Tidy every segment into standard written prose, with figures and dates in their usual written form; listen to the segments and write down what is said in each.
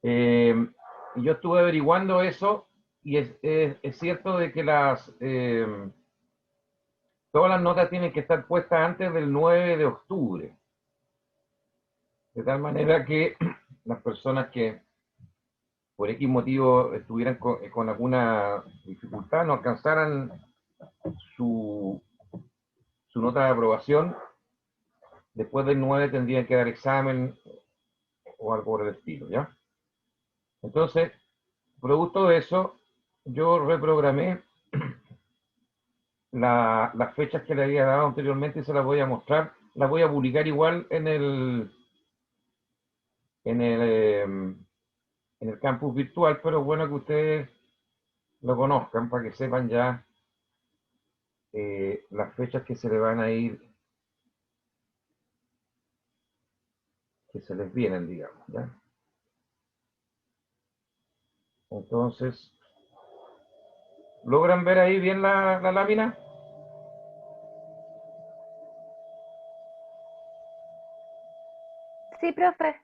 Eh, y yo estuve averiguando eso y es cierto de que todas las notas tienen que estar puestas antes del 9 de octubre, de tal manera que las personas que por X motivo estuvieran con alguna dificultad no alcanzaran su, su nota de aprobación, después del 9 tendrían que dar examen o algo por el estilo, ¿ya? Entonces, producto de eso, yo reprogramé las fechas que le había dado anteriormente y se las voy a mostrar. Las voy a publicar igual en el, eh, en el campus virtual, pero es bueno que ustedes lo conozcan para que sepan ya las fechas que se le van a ir, que se les vienen, digamos, ¿ya? Entonces, ¿logran ver ahí bien la lámina? Sí, profe.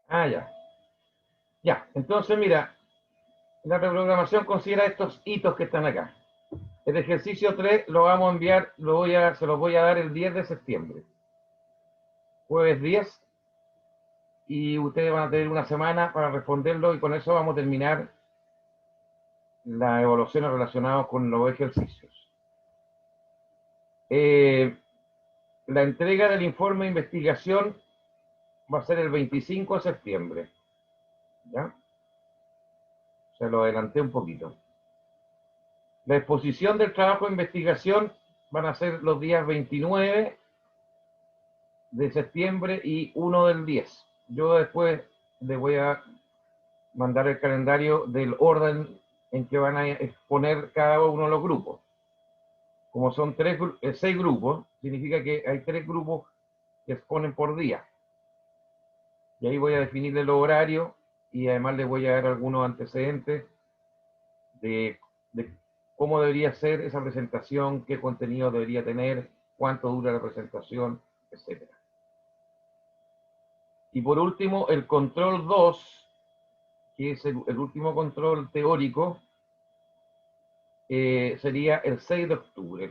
Ah, ya. Ya, entonces mira, la reprogramación considera estos hitos que están acá. El ejercicio 3 lo vamos a enviar, se lo voy a dar el 10 de septiembre, jueves 10, y ustedes van a tener una semana para responderlo y con eso vamos a terminar las evaluaciones relacionadas con los ejercicios. La entrega del informe de investigación va a ser el 25 de septiembre. ¿Ya? Se lo adelanté un poquito. La exposición del trabajo de investigación van a ser los días 29 de septiembre y 1 del 10. Yo después les voy a mandar el calendario del orden en que van a exponer cada uno de los grupos. Como son 6 grupos, significa que hay 3 grupos que exponen por día. Y ahí voy a definir el horario y además les voy a dar algunos antecedentes de cómo debería ser esa presentación, qué contenido debería tener, cuánto dura la presentación, etc. Y por último, el control 2, que es el último control teórico, sería el 6 de octubre,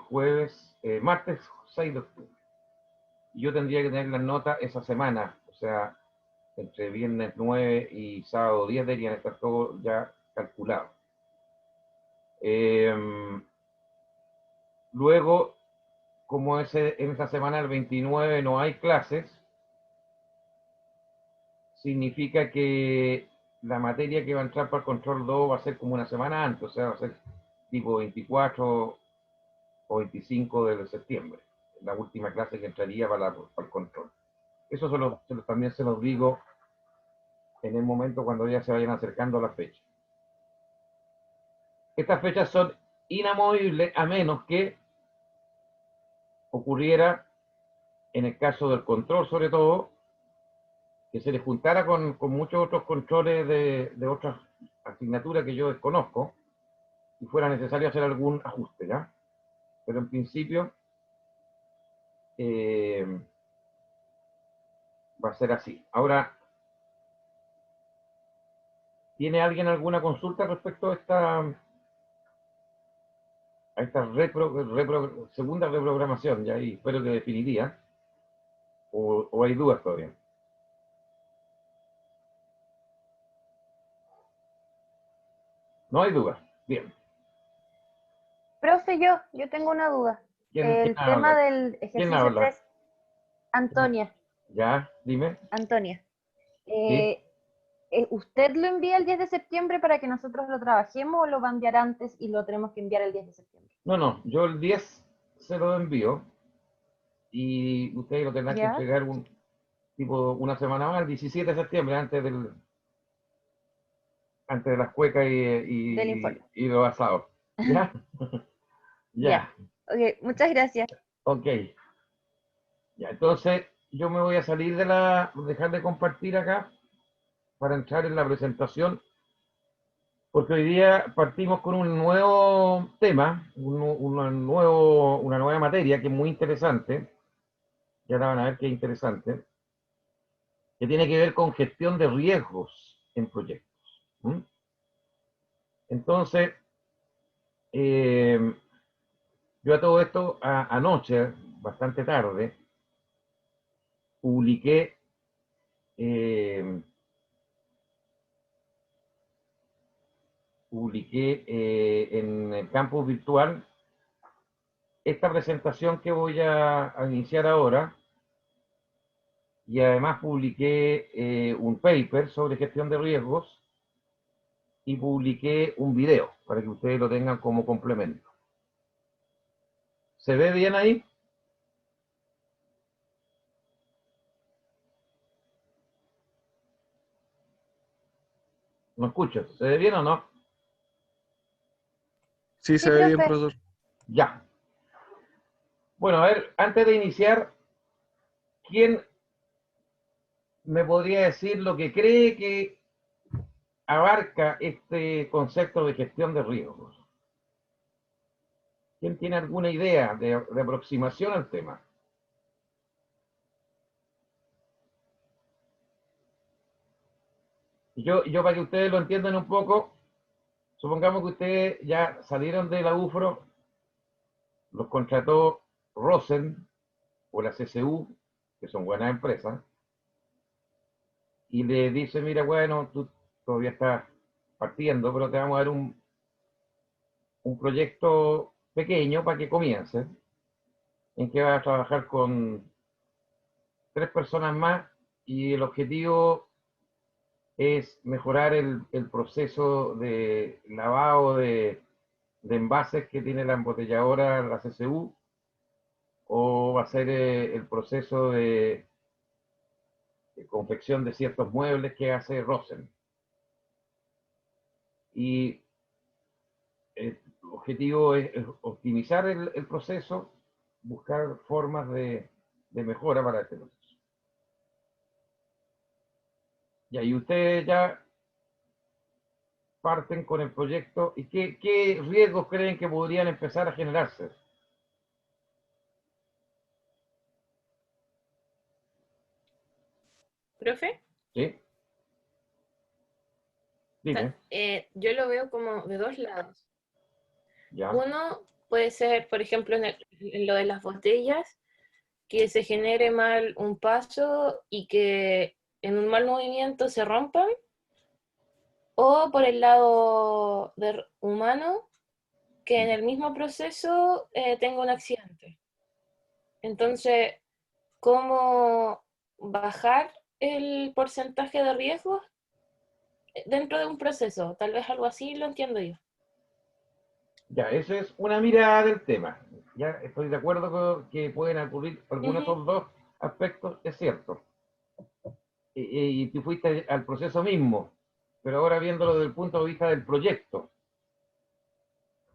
el martes 6 de octubre. Yo tendría que tener las notas esa semana, o sea, entre viernes 9 y sábado 10 deberían estar todos ya calculados. Luego, como en esa semana del 29 no hay clases, significa que la materia que va a entrar para el control 2 va a ser como una semana antes, o sea, va a ser tipo 24 o 25 de septiembre, la última clase que entraría para el control. Eso también se los digo en el momento cuando ya se vayan acercando a la fecha. Estas fechas son inamovibles a menos que ocurriera, en el caso del control sobre todo, que se les juntara con muchos otros controles de otras asignaturas que yo desconozco y fuera necesario hacer algún ajuste, ¿ya? Pero en principio eh, va a ser así. Ahora, ¿tiene alguien alguna consulta respecto a esta segunda reprogramación? Ya ahí espero que definiría. ¿O hay dudas todavía? No hay dudas. Bien. Profe, yo tengo una duda. ¿Quién El tema habla? del ¿Quién ejercicio habla? 3, Antonia, Ya, dime. Antonia. ¿Sí? eh, ¿Usted lo envía el 10 de septiembre para que nosotros lo trabajemos o lo va a enviar antes y lo tenemos que enviar el 10 de septiembre? No, no, yo el 10 se lo envío y ustedes lo tendrán que ¿Ya? entregar tipo una semana más, el 17 de septiembre, antes de las cuecas Del informe. y los asados. ¿Ya? Ya. Ya, Ok, muchas gracias. ok. Ya, entonces yo me voy a salir dejar de compartir acá para entrar en la presentación, porque hoy día partimos con un nuevo tema, una nueva materia que es muy interesante, ya la van a ver que es interesante, que tiene que ver con gestión de riesgos en proyectos. Entonces, yo a todo esto, anoche, bastante tarde, publiqué eh, en el campus virtual esta presentación que voy a iniciar ahora, y además publiqué un paper sobre gestión de riesgos y publiqué un video para que ustedes lo tengan como complemento. ¿Se ve bien ahí? No escucho. ¿Se ve bien o no? Sí, Sí, se ve bien, profe. profesor. Ya. Bueno, a ver, antes de iniciar, ¿quién me podría decir lo que cree que abarca este concepto de gestión de riesgos? ¿Quién tiene alguna idea de aproximación al tema? Yo para que ustedes lo entiendan un poco, supongamos que ustedes ya salieron de la UFRO, los contrató Rosen o la CCU, que son buenas empresas, y le dice, mira, bueno, tú todavía estás partiendo, pero te vamos a dar un proyecto pequeño para que comiences, en que vas a trabajar con 3 personas más y el objetivo es mejorar el proceso de lavado de envases que tiene la embotelladora, la CCU, o va a ser el proceso de confección de ciertos muebles que hace Rosen. Y el objetivo es optimizar el proceso, buscar formas de mejora para este proceso. Y ahí ustedes ya parten con el proyecto y qué riesgos creen que podrían empezar a generarse. Profe, ¿Sí? Dime, yo lo veo como de dos lados. ya, Uno puede ser, por ejemplo, en lo de las botellas, que se genere mal un paso y que en un mal movimiento se rompan, o por el lado humano, que en el mismo proceso tenga un accidente. Entonces, ¿cómo bajar el porcentaje de riesgos dentro de un proceso? Tal vez algo así lo entiendo yo. ya, eso es una mirada del tema. Ya estoy de acuerdo con que pueden ocurrir algunos de Ujú. esos dos aspectos, es cierto. Y tú fuiste al proceso mismo, pero ahora viéndolo desde el punto de vista del proyecto,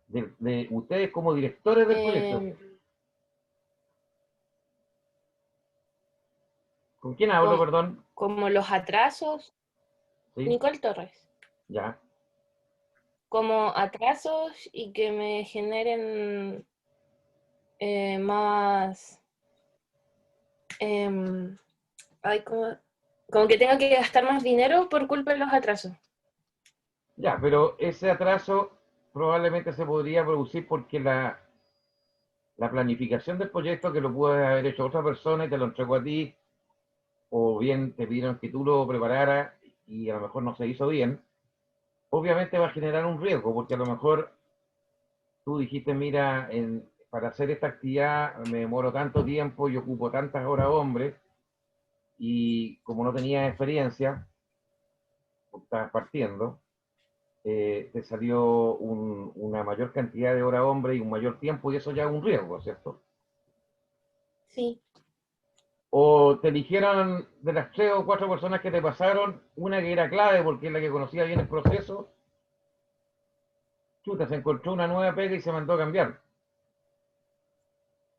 de ustedes como directores del proyecto. Eh, ¿Con quién hablo, com- perdón? Como los atrasos, Sí, Nicole Torres, ya, como atrasos y que me generen más, em, ay, como que tenga que gastar más dinero por culpa de los atrasos. ya, pero ese atraso probablemente se podría producir porque la planificación del proyecto que lo puede haber hecho otra persona y te lo entregó a ti, o bien te pidieron que tú lo prepararas y a lo mejor no se hizo bien, obviamente va a generar un riesgo, porque a lo mejor tú dijiste, mira, para hacer esta actividad me demoro tanto tiempo y ocupo tantas horas hombre, y como no tenías experiencia, porque estabas partiendo, te salió una mayor cantidad de horas hombre y un mayor tiempo, y eso ya es un riesgo, ¿cierto? Sí, O te eligieron de las 3 o 4 personas que te pasaron, una que era clave porque es la que conocía bien el proceso, chuta, se encontró una nueva pega y se mandó a cambiar.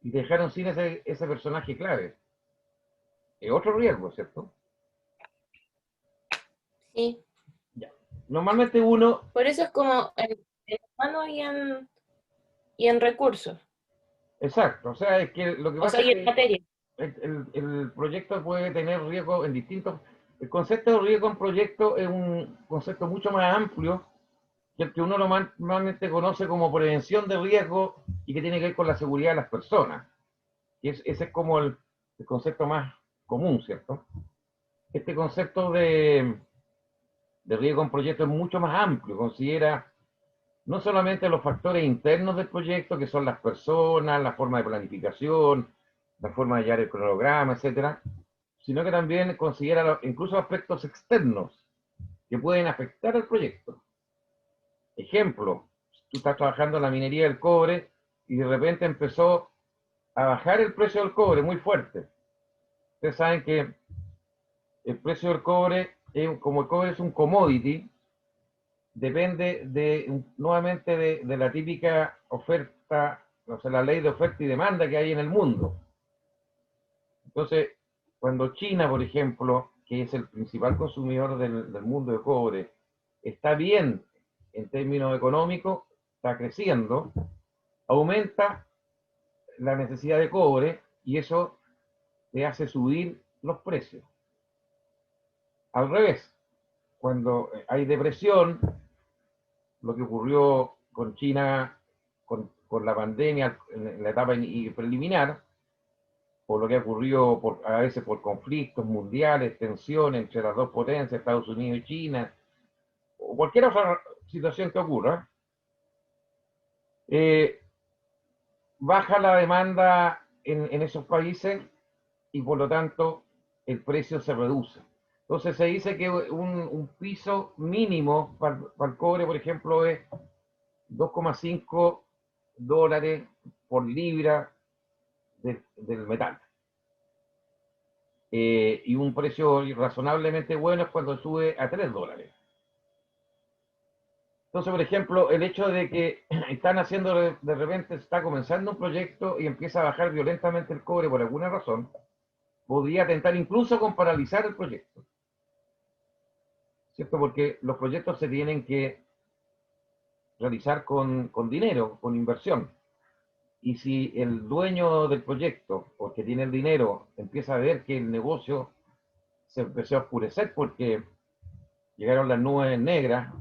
Y te dejaron sin ese personaje clave. Es otro riesgo, ¿cierto? sí. Ya. Normalmente uno, Por eso es como en humano y en recursos, exacto, o sea, es que lo que o pasa sea, es y en que materia. el proyecto puede tener riesgo en distintos. El concepto de riesgo en proyecto es un concepto mucho más amplio que el que uno normalmente conoce como prevención de riesgo y que tiene que ver con la seguridad de las personas. Ese es como el concepto más común, ¿cierto? Este concepto de riesgo en proyecto es mucho más amplio, considera no solamente los factores internos del proyecto, que son las personas, la forma de planificación, la forma de llevar el cronograma, etcétera, sino que también considera incluso aspectos externos que pueden afectar al proyecto. Ejemplo, tú estás trabajando en la minería del cobre y de repente empezó a bajar el precio del cobre muy fuerte. Ustedes saben que el precio del cobre, como el cobre es un commodity, depende nuevamente de la típica oferta, o sea, la ley de oferta y demanda que hay en el mundo. Entonces, cuando China, por ejemplo, que es el principal consumidor del mundo de cobre, está bien en términos económicos, está creciendo, aumenta la necesidad de cobre y eso te hace subir los precios. Al revés, cuando hay depresión, lo que ocurrió con China con la pandemia en la etapa preliminar, por lo que ocurrió a veces por conflictos mundiales, tensiones entre las dos potencias, Estados Unidos y China, o cualquier otra situación que ocurra, eh, baja la demanda en esos países y por lo tanto el precio se reduce. Entonces se dice que un piso mínimo para el cobre, por ejemplo, es 2,5 dólares por libra del metal. Y un precio razonablemente bueno es cuando sube a 3 dólares. Entonces, por ejemplo, el hecho de que están haciendo, de repente está comenzando un proyecto y empieza a bajar violentamente el cobre por alguna razón, podría tentar incluso con paralizar el proyecto. ¿Cierto? Porque los proyectos se tienen que realizar con dinero, con inversión. Y si el dueño del proyecto, porque tiene el dinero, empieza a ver que el negocio se empezó a oscurecer porque llegaron las nubes negras,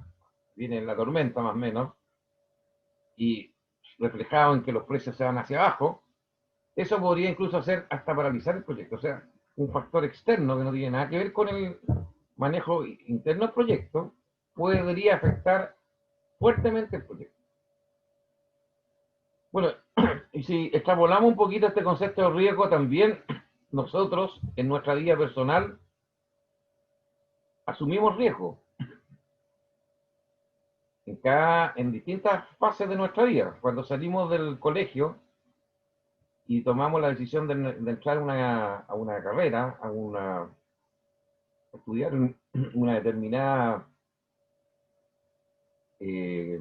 viene la tormenta más o menos, y reflejado en que los precios se van hacia abajo, eso podría incluso hacer hasta paralizar el proyecto. O sea, un factor externo que no tiene nada que ver con el manejo interno del proyecto podría afectar fuertemente el proyecto. Bueno, y si extrapolamos un poquito este concepto de riesgo, también nosotros en nuestra vida personal asumimos riesgo en distintas fases de nuestra vida. Cuando salimos del colegio y tomamos la decisión de entrar a una carrera, a estudiar una determinada eh,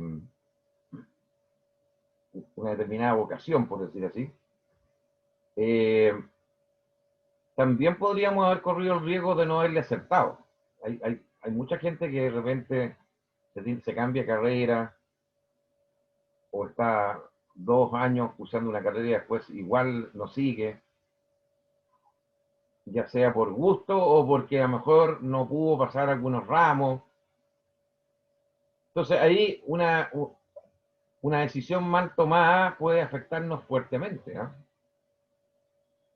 vocación, por decir así, eh, también podríamos haber corrido el riesgo de no haberle acertado. Hay mucha gente que de repente se cambia de carrera o está 2 años usando una carrera y después igual no sigue, ya sea por gusto o porque a lo mejor no pudo pasar algunos ramos. Entonces ahí una decisión mal tomada puede afectarnos fuertemente, ¿no?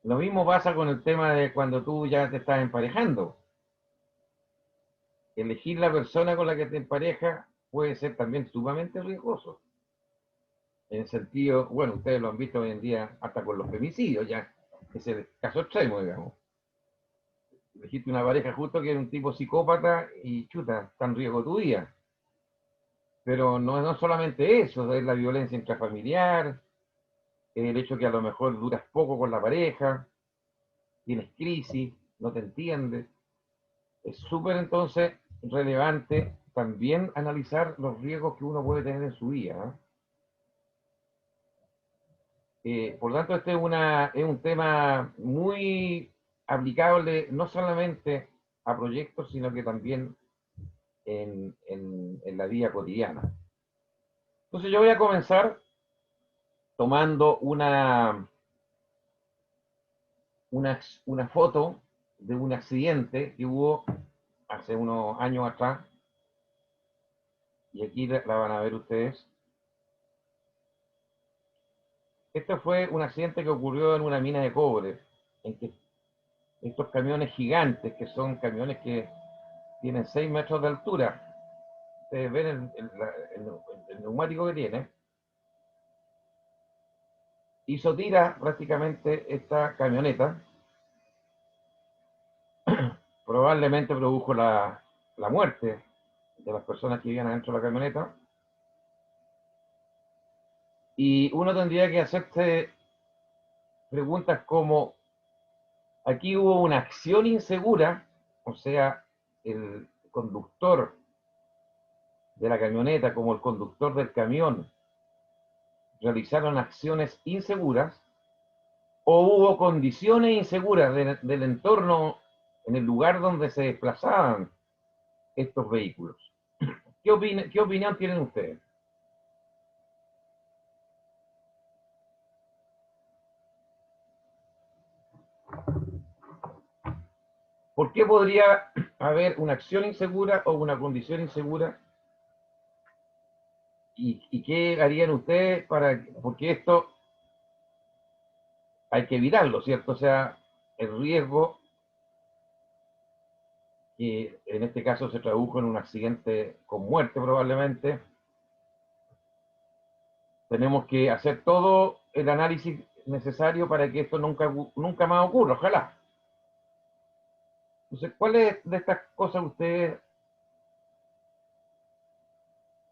Lo mismo pasa con el tema de cuando tú ya te estás emparejando. Elegir la persona con la que te empareja puede ser también sumamente riesgoso. En el sentido, bueno, ustedes lo han visto hoy en día hasta con los femicidios, ya es el caso extremo, digamos. Elegiste una pareja justo que era un tipo psicópata y chuta, está en riesgo tu vida. Pero no solamente eso, es la violencia intrafamiliar, el hecho que a lo mejor duras poco con la pareja, tienes crisis, no te entiendes. Es súper entonces relevante también analizar los riesgos que uno puede tener en su vida. Por lo tanto, este es un tema muy aplicable no solamente a proyectos, sino que también en la vida cotidiana. Entonces yo voy a comenzar tomando una foto de un accidente que hubo hace unos años atrás y aquí la van a ver ustedes. Esto fue un accidente que ocurrió en una mina de cobre, en que estos camiones gigantes, que son camiones que tienen 6 metros de altura, ustedes ven el neumático que tiene, hizo tira prácticamente esta camioneta, probablemente produjo la muerte de las personas que vivían adentro de la camioneta, y uno tendría que hacerse preguntas como, aquí hubo una acción insegura, o sea, el conductor de la camioneta como el conductor del camión realizaron acciones inseguras, o hubo condiciones inseguras del entorno en el lugar donde se desplazaban estos vehículos. ¿Qué opinión tienen ustedes? ¿Por qué podría haber una acción insegura o una condición insegura? ¿Y qué harían ustedes porque esto hay que evitarlo, ¿cierto? O sea, el riesgo, que en este caso se tradujo en un accidente con muerte probablemente, tenemos que hacer todo el análisis necesario para que esto nunca más ocurra, ojalá. Entonces, ¿cuáles de estas cosas ustedes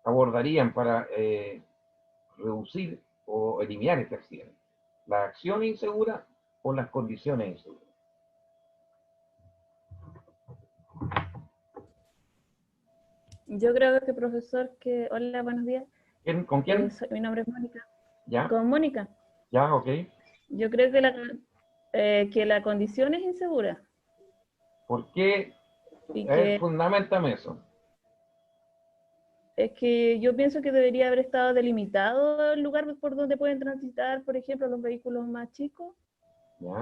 abordarían para reducir o eliminar este accidente? ¿La acción insegura o las condiciones inseguras? Yo creo que, profesor, que... Hola, buenos días. ¿Con quién? Mi nombre es Mónica. ¿Ya? Con Mónica. ¿Ya? Ok. Yo creo que la condición es insegura. ¿Por qué? Y que Fundamentame eso. es que yo pienso que debería haber estado delimitado el lugar por donde pueden transitar, por ejemplo, los vehículos más chicos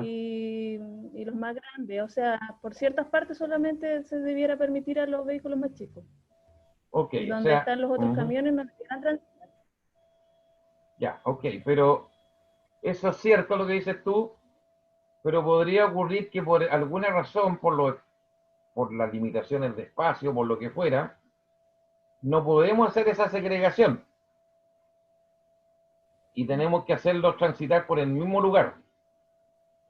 y los más grandes. O sea, por ciertas partes solamente se debiera permitir a los vehículos más chicos. Ok, y donde están los otros camiones no debieran transitar. Ya, ok, pero eso es cierto lo que dices tú, pero podría ocurrir que por alguna razón, por las limitaciones de espacio, por lo que fuera, no podemos hacer esa segregación y tenemos que hacerlos transitar por el mismo lugar.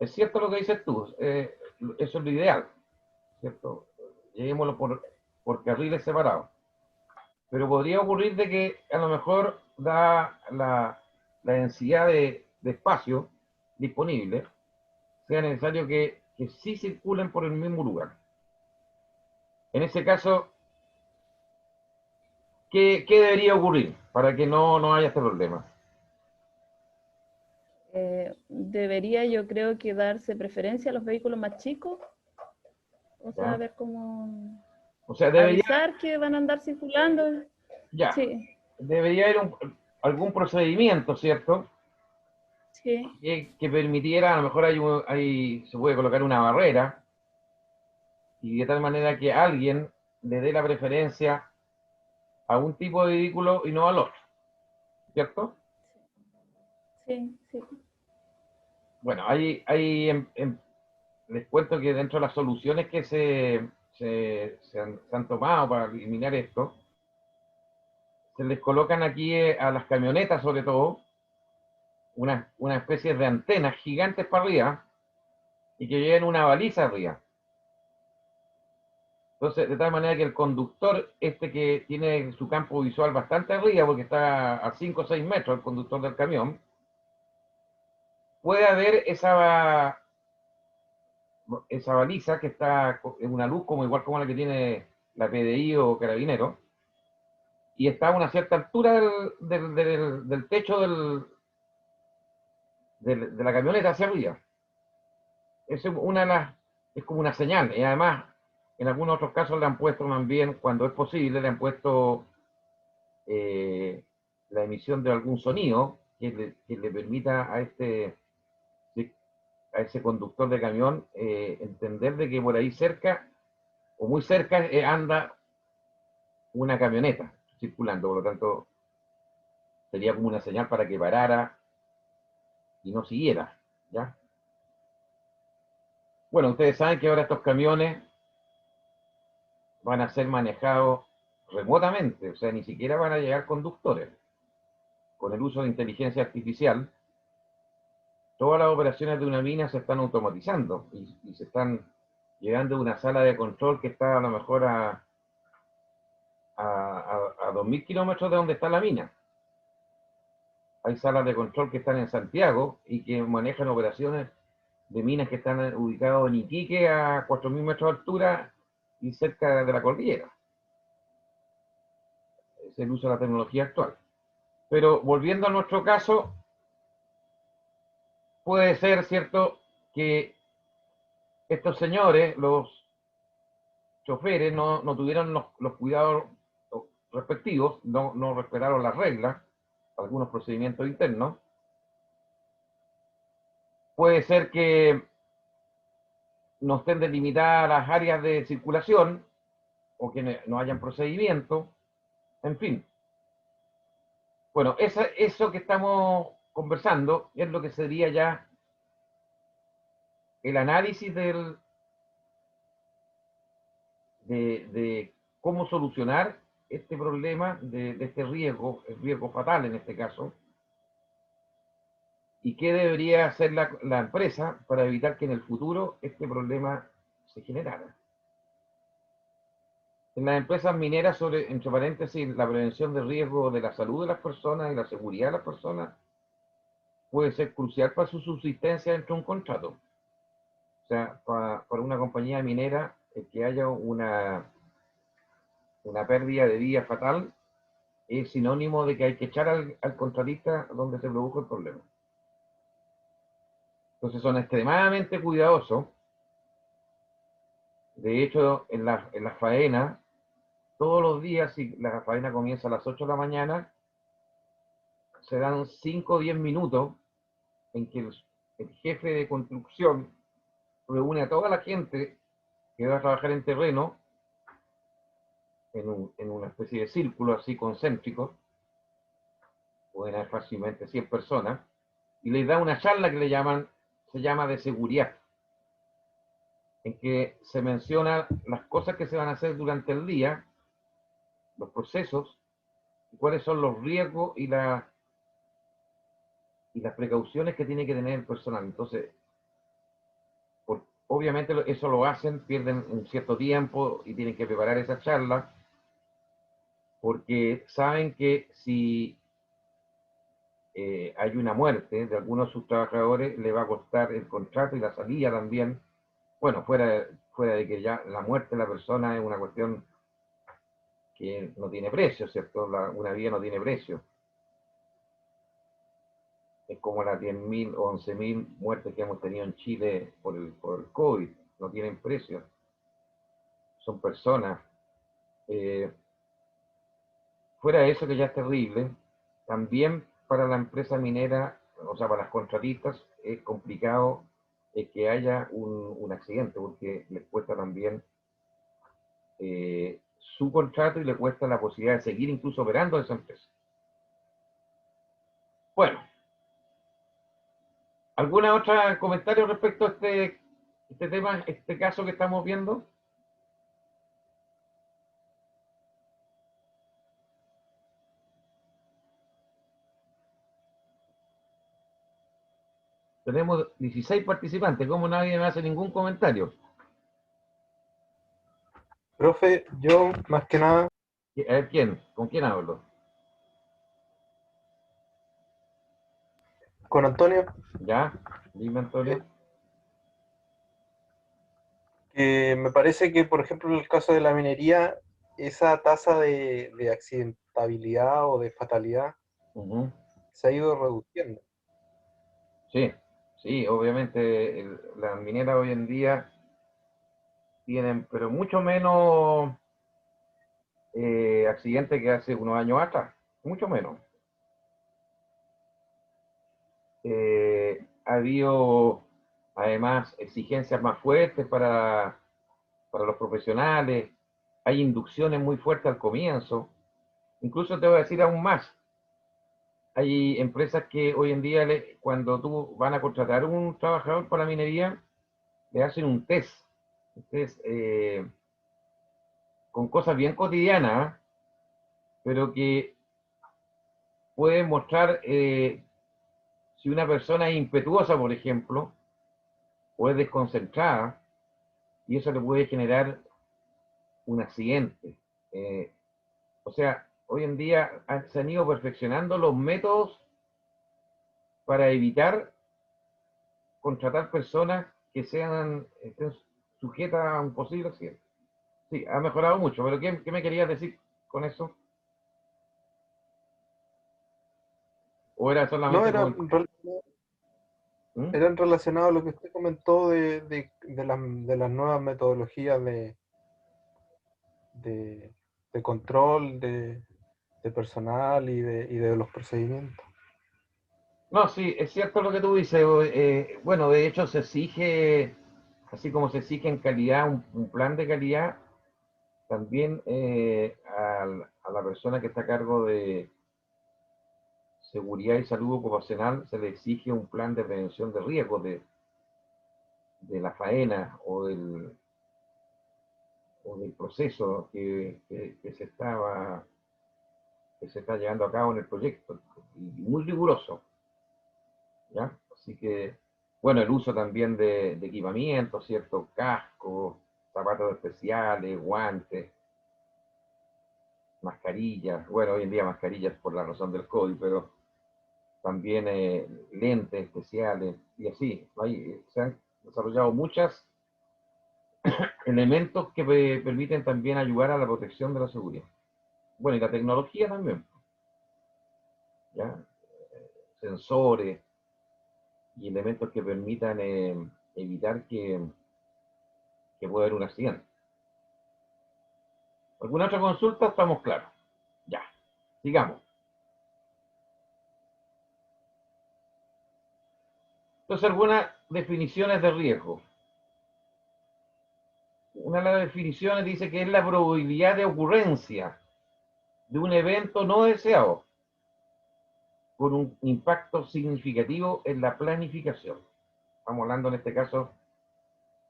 Es cierto lo que dices tú, eso es lo ideal, ¿cierto? Llevémoslo por carriles separados. Pero podría ocurrir de que a lo mejor da la densidad de espacio disponible, sea necesario que sí circulen por el mismo lugar. En ese caso, ¿qué debería ocurrir para que no haya este problema? Debería, yo creo, que darse preferencia a los vehículos más chicos. O sea, ¿Ya? a ver cómo... O sea, debería, avisar que van a andar circulando. ya, Sí, debería haber algún procedimiento, ¿cierto? sí. Que permitiera, a lo mejor se puede colocar una barrera y de tal manera que alguien le dé la preferencia a un tipo de vehículo y no al otro, ¿cierto? Sí, sí. Bueno, les cuento que dentro de las soluciones que se han tomado para eliminar esto, se les colocan aquí a las camionetas sobre todo una especie de antenas gigantes para arriba y que lleven una baliza arriba. Entonces, de tal manera que el conductor, que tiene su campo visual bastante arriba, porque está a 5 o 6 metros el conductor del camión, puede ver esa baliza que está en una luz igual como la que tiene la PDI o Carabinero, y está a una cierta altura del techo de la camioneta hacia arriba. Es es como una señal, y además en algunos otros casos le han puesto también, cuando es posible, le han puesto la emisión de algún sonido que le permita a ese conductor de camión entender de que por ahí cerca o muy cerca anda una camioneta, circulando, por lo tanto, sería como una señal para que parara y no siguiera, ¿ya? Bueno, ustedes saben que ahora estos camiones van a ser manejados remotamente, o sea, ni siquiera van a llegar conductores. Con el uso de inteligencia artificial, todas las operaciones de una mina se están automatizando y se están llegando a una sala de control que está a lo mejor a 2.000 kilómetros de donde está la mina. Hay salas de control que están en Santiago y que manejan operaciones de minas que están ubicadas en Iquique a 4.000 metros de altura y cerca de la cordillera. Es el uso de la tecnología actual. Pero volviendo a nuestro caso, puede ser cierto que estos señores, los choferes, no tuvieron los cuidados respectivos, no respetaron las reglas, algunos procedimientos internos. Puede ser que no estén delimitadas las áreas de circulación o que no hayan procedimiento, en fin. Bueno, eso que estamos conversando es lo que sería ya el análisis de cómo solucionar este problema de este riesgo, el riesgo fatal en este caso, y qué debería hacer la empresa para evitar que en el futuro este problema se generara. En las empresas mineras, entre paréntesis, la prevención de riesgo de la salud de las personas y la seguridad de las personas puede ser crucial para su subsistencia dentro de un contrato. O sea, para una compañía minera, el que haya una pérdida de vida fatal es sinónimo de que hay que echar al contratista donde se produjo el problema. Entonces son extremadamente cuidadosos. De hecho, en la faena, todos los días, si la faena comienza a las 8 de la mañana, se dan 5 o 10 minutos en que el jefe de construcción reúne a toda la gente que va a trabajar en terreno en una especie de círculo así concéntrico, pueden haber fácilmente 100 personas, y les da una charla que se llama de seguridad, en que se menciona las cosas que se van a hacer durante el día, los procesos, y cuáles son los riesgos y las precauciones que tiene que tener el personal. Entonces, obviamente eso lo hacen, pierden un cierto tiempo y tienen que preparar esa charla, porque saben que si hay una muerte de algunos de sus trabajadores, le va a costar el contrato y la salida también. Bueno, fuera de que ya la muerte de la persona es una cuestión que no tiene precio, ¿cierto? Una vida no tiene precio. Es como las 10.000 o 11.000 muertes que hemos tenido en Chile por el COVID. No tienen precio. Son personas. Fuera de eso, que ya es terrible, también para la empresa minera, o sea, para las contratistas, es complicado que haya un accidente, porque les cuesta también su contrato y le cuesta la posibilidad de seguir incluso operando esa empresa. Bueno, ¿alguna otra comentario respecto a este tema, este caso que estamos viendo? Tenemos 16 participantes, ¿cómo nadie me hace ningún comentario? Profe, yo más que nada, A ver, ¿con quién hablo? con Antonio, ¿Ya? Dime, Antonio. que me parece que, por ejemplo, en el caso de la minería, esa tasa de accidentabilidad o de fatalidad se ha ido reduciendo. Sí, obviamente las mineras hoy en día tienen, pero mucho menos accidentes que hace unos años atrás, mucho menos. Ha habido además exigencias más fuertes para los profesionales, hay inducciones muy fuertes al comienzo, Incluso te voy a decir aún más. Hay empresas que hoy en día, cuando tú van a contratar un trabajador para la minería, le hacen un test con cosas bien cotidianas, pero que pueden mostrar si una persona es impetuosa, por ejemplo, o es desconcentrada, y eso le puede generar un accidente. O sea, hoy en día se han ido perfeccionando los métodos para evitar contratar personas que estén sujetas a un posible accidente. Sí, ha mejorado mucho, pero ¿qué me querías decir con eso? ¿O era No, solamente era en relacionado a lo que usted comentó de las nuevas metodologías de control de personal y de los procedimientos. No, sí, es cierto lo que tú dices. Bueno, de hecho se exige, así como se exige en calidad, un plan de calidad, también a la persona que está a cargo de seguridad y salud ocupacional se le exige un plan de prevención de riesgos de la faena o del proceso que se está llevando a cabo en el proyecto, y muy riguroso, ¿ya? Así que, bueno, el uso también de equipamiento, ¿cierto? Cascos, zapatos especiales, guantes, mascarillas, bueno, hoy en día mascarillas por la razón del COVID, pero también lentes especiales, y así. Se han desarrollado muchos elementos que permiten también ayudar a la protección de la seguridad. Bueno, y la tecnología también, ¿ya? Sensores y elementos que permitan evitar que pueda haber un accidente. ¿Alguna otra consulta? Estamos claros. Ya, sigamos. Entonces, algunas definiciones de riesgo. Una de las definiciones dice que es la probabilidad de ocurrencia de un evento no deseado con un impacto significativo en la planificación. Estamos hablando en este caso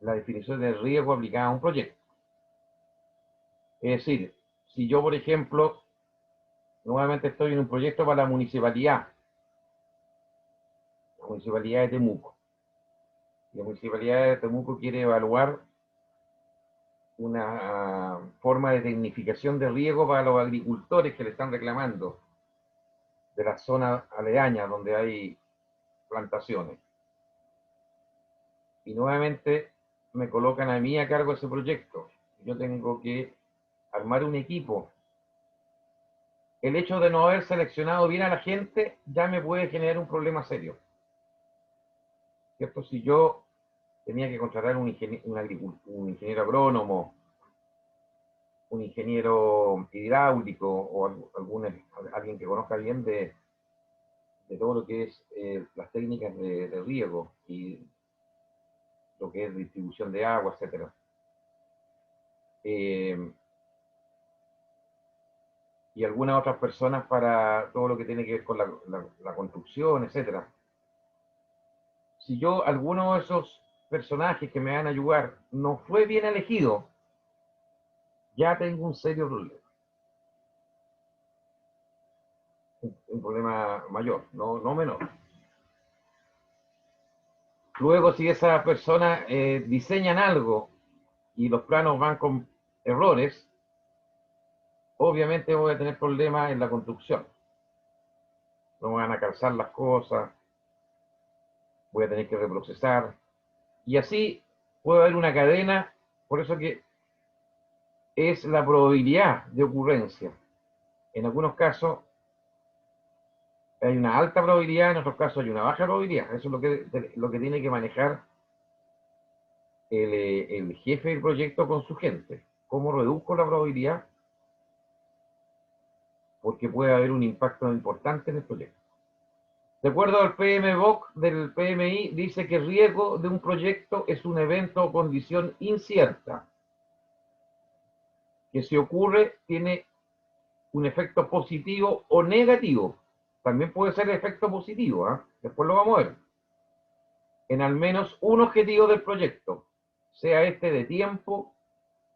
la definición de riesgo aplicada a un proyecto. Es decir, si yo, por ejemplo, nuevamente estoy en un proyecto para la municipalidad de Temuco. La municipalidad de Temuco quiere evaluar una forma de tecnificación de riego para los agricultores que le están reclamando de las zonas aledañas donde hay plantaciones. Y nuevamente me colocan a mí a cargo de ese proyecto. Yo tengo que armar un equipo. El hecho de no haber seleccionado bien a la gente ya me puede generar un problema serio, ¿cierto? Si yo tenía que contratar un ingeniero agrónomo, un ingeniero hidráulico o alguien que conozca bien de todo lo que es las técnicas de riego y lo que es distribución de agua, etc. Y algunas otras personas para todo lo que tiene que ver con la construcción, etc. Si yo, alguno de esos personajes que me van a ayudar no fue bien elegido, ya tengo un serio problema. Un problema mayor, no menor. Luego, si esas personas diseñan algo y los planos van con errores, obviamente voy a tener problemas en la construcción. No van a calzar las cosas, voy a tener que reprocesar. Y así puede haber una cadena, por eso que es la probabilidad de ocurrencia. En algunos casos hay una alta probabilidad, en otros casos hay una baja probabilidad. Eso es lo que tiene que manejar el jefe del proyecto con su gente. ¿Cómo reduzco la probabilidad? Porque puede haber un impacto importante en el proyecto. De acuerdo al PMBOK del PMI, dice que el riesgo de un proyecto es un evento o condición incierta, que si ocurre tiene un efecto positivo o negativo. También puede ser efecto positivo, ¿eh? Después lo vamos a ver. En al menos un objetivo del proyecto, sea este de tiempo,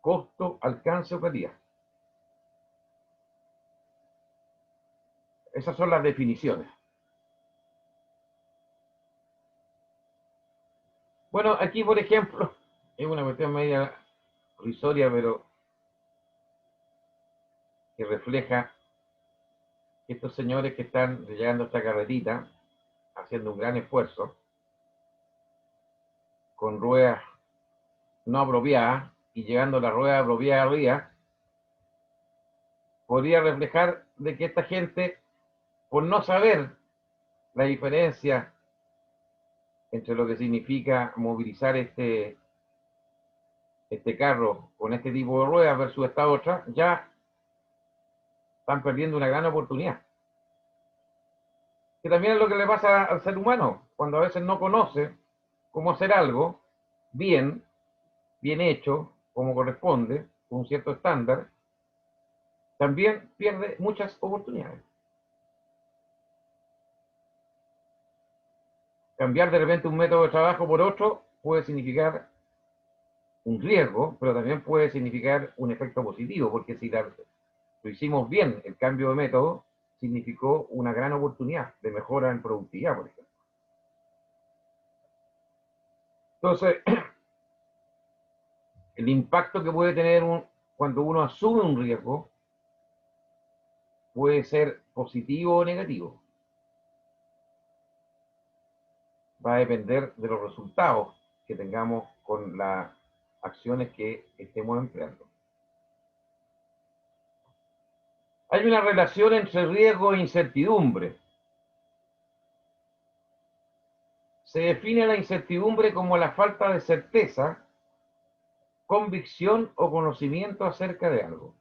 costo, alcance o calidad. Esas son las definiciones. Bueno, aquí por ejemplo, es una cuestión media risoria, pero que refleja que estos señores que están llegando a esta carretita, haciendo un gran esfuerzo, con ruedas no apropiadas, y llegando a la rueda apropiada arriba, podría reflejar de que esta gente, por no saber la diferencia entre lo que significa movilizar este carro con este tipo de ruedas versus esta otra, ya están perdiendo una gran oportunidad. Que también es lo que le pasa al ser humano, cuando a veces no conoce cómo hacer algo bien hecho, como corresponde, con un cierto estándar, también pierde muchas oportunidades. Cambiar de repente un método de trabajo por otro puede significar un riesgo, pero también puede significar un efecto positivo, porque si lo hicimos bien, el cambio de método significó una gran oportunidad de mejora en productividad, por ejemplo. Entonces, el impacto que puede tener cuando uno asume un riesgo puede ser positivo o negativo. Va a depender de los resultados que tengamos con las acciones que estemos empleando. Hay una relación entre riesgo e incertidumbre. Se define la incertidumbre como la falta de certeza, convicción o conocimiento acerca de algo.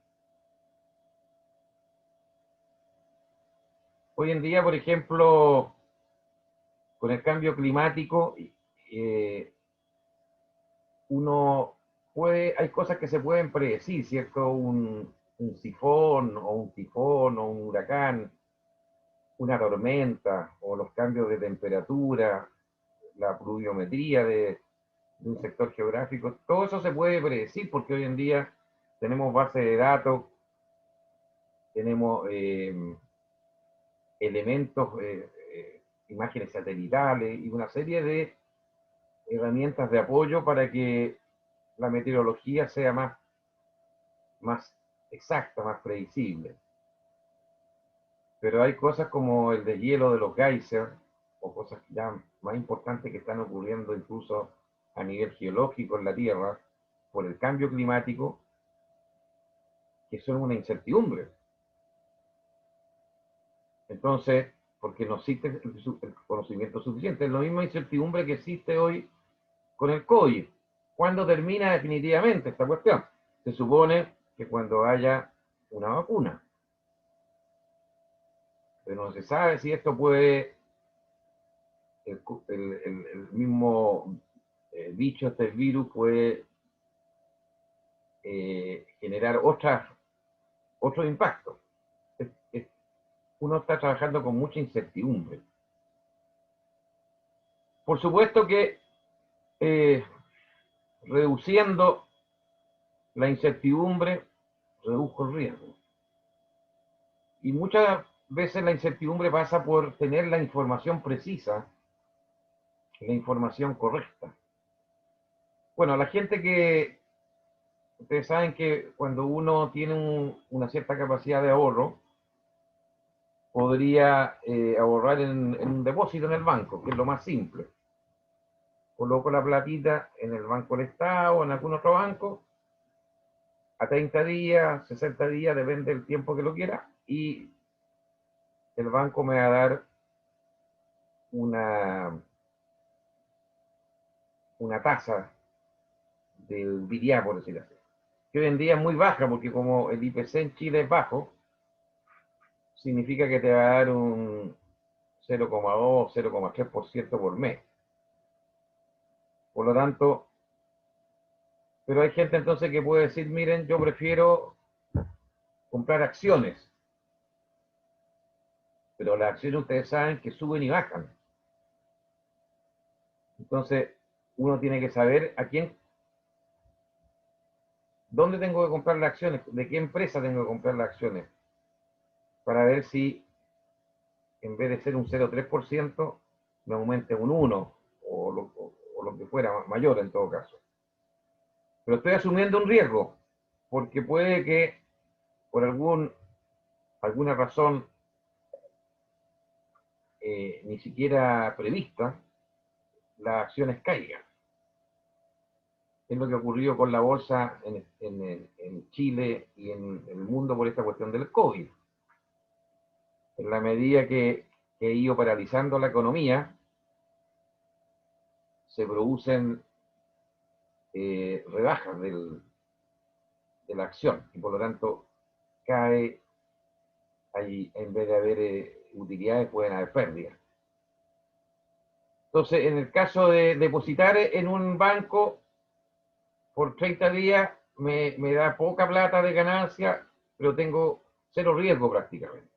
Hoy en día, por ejemplo, con el cambio climático, hay cosas que se pueden predecir, ¿cierto? Un sifón o un tifón o un huracán, una tormenta o los cambios de temperatura, la pluviometría de un sector geográfico, todo eso se puede predecir porque hoy en día tenemos bases de datos, tenemos elementos, imágenes satelitales y una serie de herramientas de apoyo para que la meteorología sea más exacta, más predecible. Pero hay cosas como el deshielo de los geysers, o cosas ya más importantes que están ocurriendo incluso a nivel geológico en la Tierra, por el cambio climático, que son una incertidumbre. Entonces, porque no existe el conocimiento suficiente. Es la misma incertidumbre que existe hoy con el COVID. ¿Cuándo termina definitivamente esta cuestión? Se supone que cuando haya una vacuna. Pero no se sabe si esto puede, el mismo bicho, este virus, puede generar otro impacto. Uno está trabajando con mucha incertidumbre. Por supuesto que reduciendo la incertidumbre, redujo el riesgo. Y muchas veces la incertidumbre pasa por tener la información precisa, la información correcta. Bueno, la gente que, ustedes saben que cuando uno tiene una cierta capacidad de ahorro, podría ahorrar en un depósito en el banco, que es lo más simple. Coloco la platita en el Banco del Estado o en algún otro banco, a 30 días, 60 días, depende del tiempo que lo quiera, y el banco me va a dar una tasa del BIDIA, por decirlo así, que hoy en día es muy baja, porque como el IPC en Chile es bajo, significa que te va a dar un 0,2, 0,3% por mes. Por lo tanto, pero hay gente entonces que puede decir, miren, yo prefiero comprar acciones, pero las acciones ustedes saben que suben y bajan. Entonces, uno tiene que saber dónde tengo que comprar las acciones, de qué empresa tengo que comprar las acciones, para ver si en vez de ser un 0,3%, me aumente un 1% o lo que fuera, mayor en todo caso. Pero estoy asumiendo un riesgo, porque puede que por alguna razón ni siquiera prevista, las acciones caigan. Es lo que ocurrió con la bolsa en Chile y en el mundo por esta cuestión del COVID. En la medida que he ido paralizando la economía, se producen rebajas de la acción y por lo tanto cae, ahí, en vez de haber utilidades pueden haber pérdidas. Entonces, en el caso de depositar en un banco por 30 días, me da poca plata de ganancia, pero tengo cero riesgo prácticamente.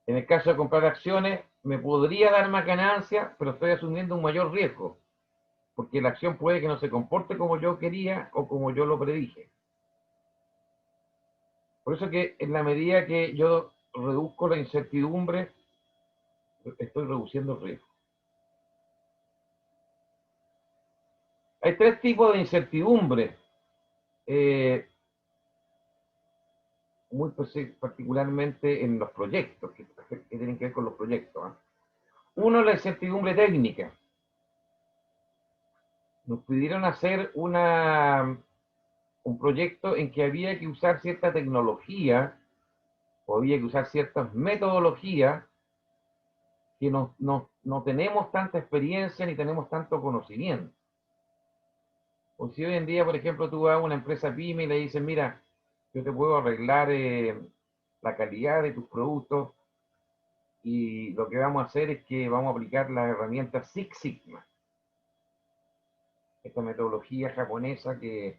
En el caso de comprar acciones, me podría dar más ganancia, pero estoy asumiendo un mayor riesgo, porque la acción puede que no se comporte como yo quería o como yo lo predije. Por eso que en la medida que yo reduzco la incertidumbre, estoy reduciendo el riesgo. Hay tres tipos de incertidumbre, muy particularmente en los proyectos, que tienen que ver con los proyectos. Uno es la incertidumbre técnica. Nos pidieron hacer un proyecto en que había que usar cierta tecnología o había que usar ciertas metodologías que no tenemos tanta experiencia ni tenemos tanto conocimiento. O si hoy en día, por ejemplo, tú vas a una empresa pyme y le dices, mira, yo te puedo arreglar la calidad de tus productos y lo que vamos a hacer es que vamos a aplicar la herramienta Six Sigma. Esta metodología japonesa que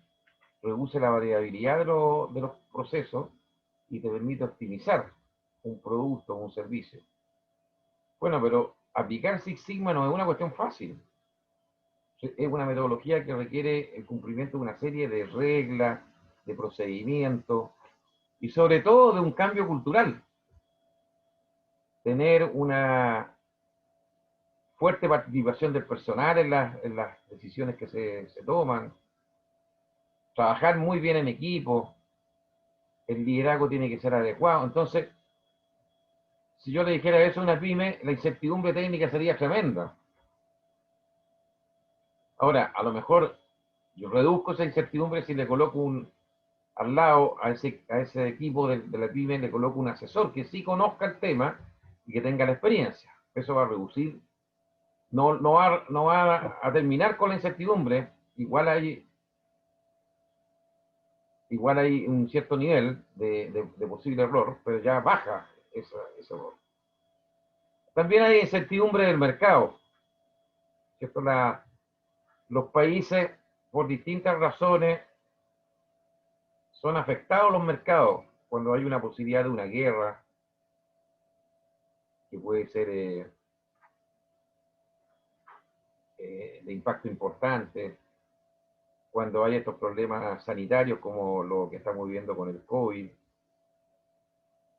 reduce la variabilidad de los procesos y te permite optimizar un producto o un servicio. Bueno, pero aplicar Six Sigma no es una cuestión fácil. Es una metodología que requiere el cumplimiento de una serie de reglas, de procedimientos y sobre todo de un cambio cultural. Tener una fuerte participación del personal en las decisiones que se toman, trabajar muy bien en equipo, el liderazgo tiene que ser adecuado. Entonces, si yo le dijera eso a una pyme, la incertidumbre técnica sería tremenda. Ahora, a lo mejor yo reduzco esa incertidumbre si le coloco al lado a ese equipo de la pyme, le coloco un asesor que sí conozca el tema y que tenga la experiencia. Eso va a reducir, no va a terminar con la incertidumbre, igual hay un cierto nivel de posible error, pero ya baja ese error. También hay incertidumbre del mercado. ¿Cierto? Los países, por distintas razones, son afectados los mercados cuando hay una posibilidad de una guerra, que puede ser de impacto importante, cuando hay estos problemas sanitarios como lo que estamos viviendo con el COVID,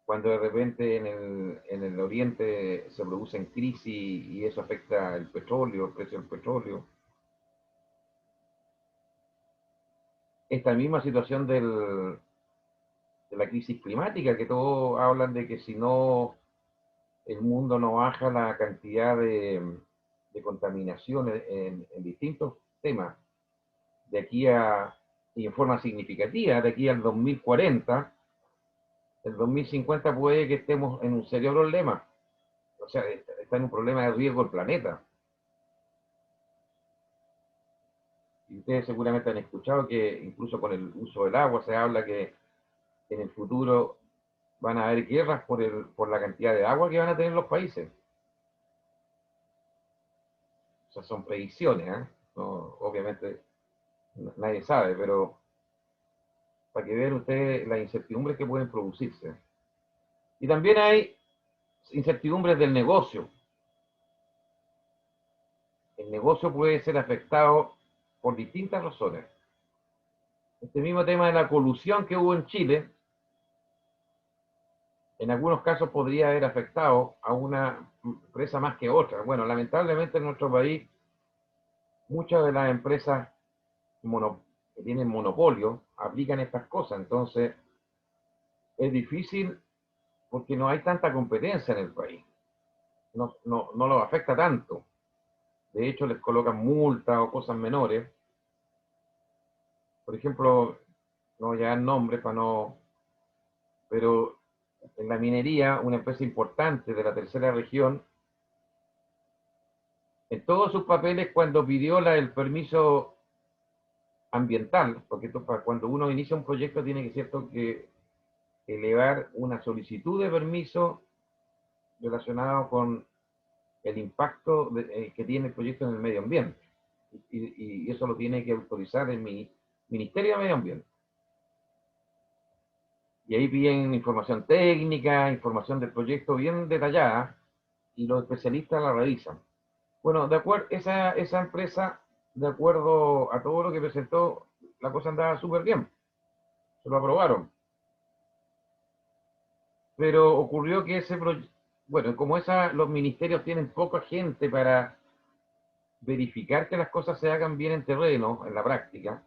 cuando de repente en el oriente se producen crisis y eso afecta el petróleo, el precio del petróleo. Esta misma situación de la crisis climática, que todos hablan de que si no el mundo no baja la cantidad de contaminación en distintos temas, de aquí y en forma significativa, de aquí al 2040, el 2050 puede que estemos en un serio problema. O sea, está en un problema de riesgo el planeta. Y ustedes seguramente han escuchado que incluso con el uso del agua se habla que en el futuro van a haber guerras por la cantidad de agua que van a tener los países. O sea, son predicciones, ¿eh? No, obviamente nadie sabe, pero para que vean ustedes las incertidumbres que pueden producirse. Y también hay incertidumbres del negocio. El negocio puede ser afectado por distintas razones. Este mismo tema de la colusión que hubo en Chile, en algunos casos podría haber afectado a una empresa más que otra. Bueno, lamentablemente en nuestro país, muchas de las empresas que tienen monopolio aplican estas cosas. Entonces, es difícil porque no hay tanta competencia en el país. No los afecta tanto. De hecho, les colocan multas o cosas menores. Por ejemplo, no voy a dar nombres para no... Pero en la minería, una empresa importante de la tercera región, en todos sus papeles, cuando pidió el permiso ambiental, porque cuando uno inicia un proyecto tiene que, cierto, que elevar una solicitud de permiso relacionado con el impacto que tiene el proyecto en el medio ambiente. Y eso lo tiene que autorizar el Ministerio de Medio Ambiente. Y ahí piden información técnica, información del proyecto bien detallada, y los especialistas la revisan. Bueno, de acuerdo, esa empresa, de acuerdo a todo lo que presentó, la cosa andaba súper bien. Se lo aprobaron. Pero ocurrió que bueno, como los ministerios tienen poca gente para verificar que las cosas se hagan bien en terreno, en la práctica,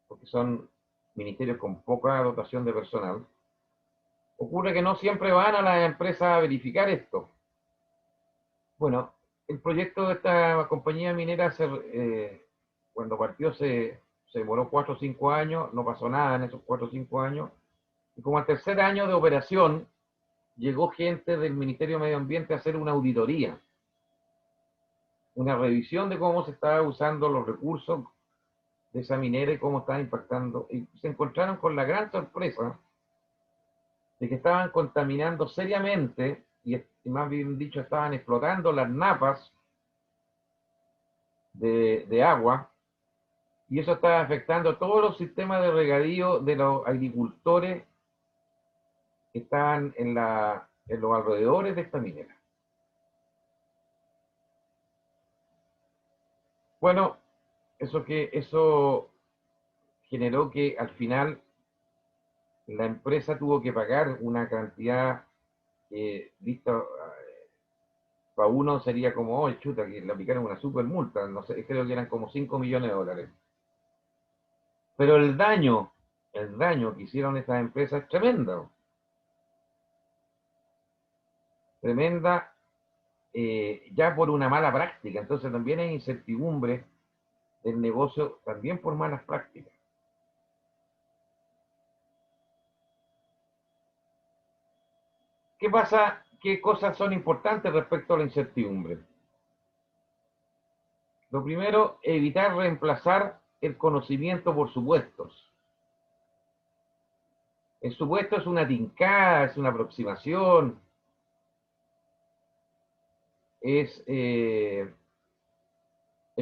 porque son ministerios con poca dotación de personal, ocurre que no siempre van a las empresas a verificar esto. Bueno, el proyecto de esta compañía minera, cuando partió, se demoró 4 o 5 años, no pasó nada en esos 4 o 5 años, y como al tercer año de operación, llegó gente del Ministerio de Medio Ambiente a hacer una auditoría, una revisión de cómo se estaban usando los recursos de esa minera y cómo estaba impactando, y se encontraron con la gran sorpresa de que estaban contaminando seriamente, y más bien dicho, estaban explotando las napas de agua, y eso estaba afectando todos los sistemas de regadío de los agricultores que estaban en los alrededores de esta minera. Bueno, eso generó que al final la empresa tuvo que pagar una cantidad vista para uno sería como, oh, chuta, que le aplicaron una super multa, no sé, creo que eran como 5 millones de dólares. Pero el daño que hicieron estas empresas es tremendo. Tremenda, ya por una mala práctica. Entonces también hay incertidumbre del negocio, también por malas prácticas. ¿Qué pasa? ¿Qué cosas son importantes respecto a la incertidumbre? Lo primero, evitar reemplazar el conocimiento por supuestos. El supuesto es una tincada, es una aproximación, es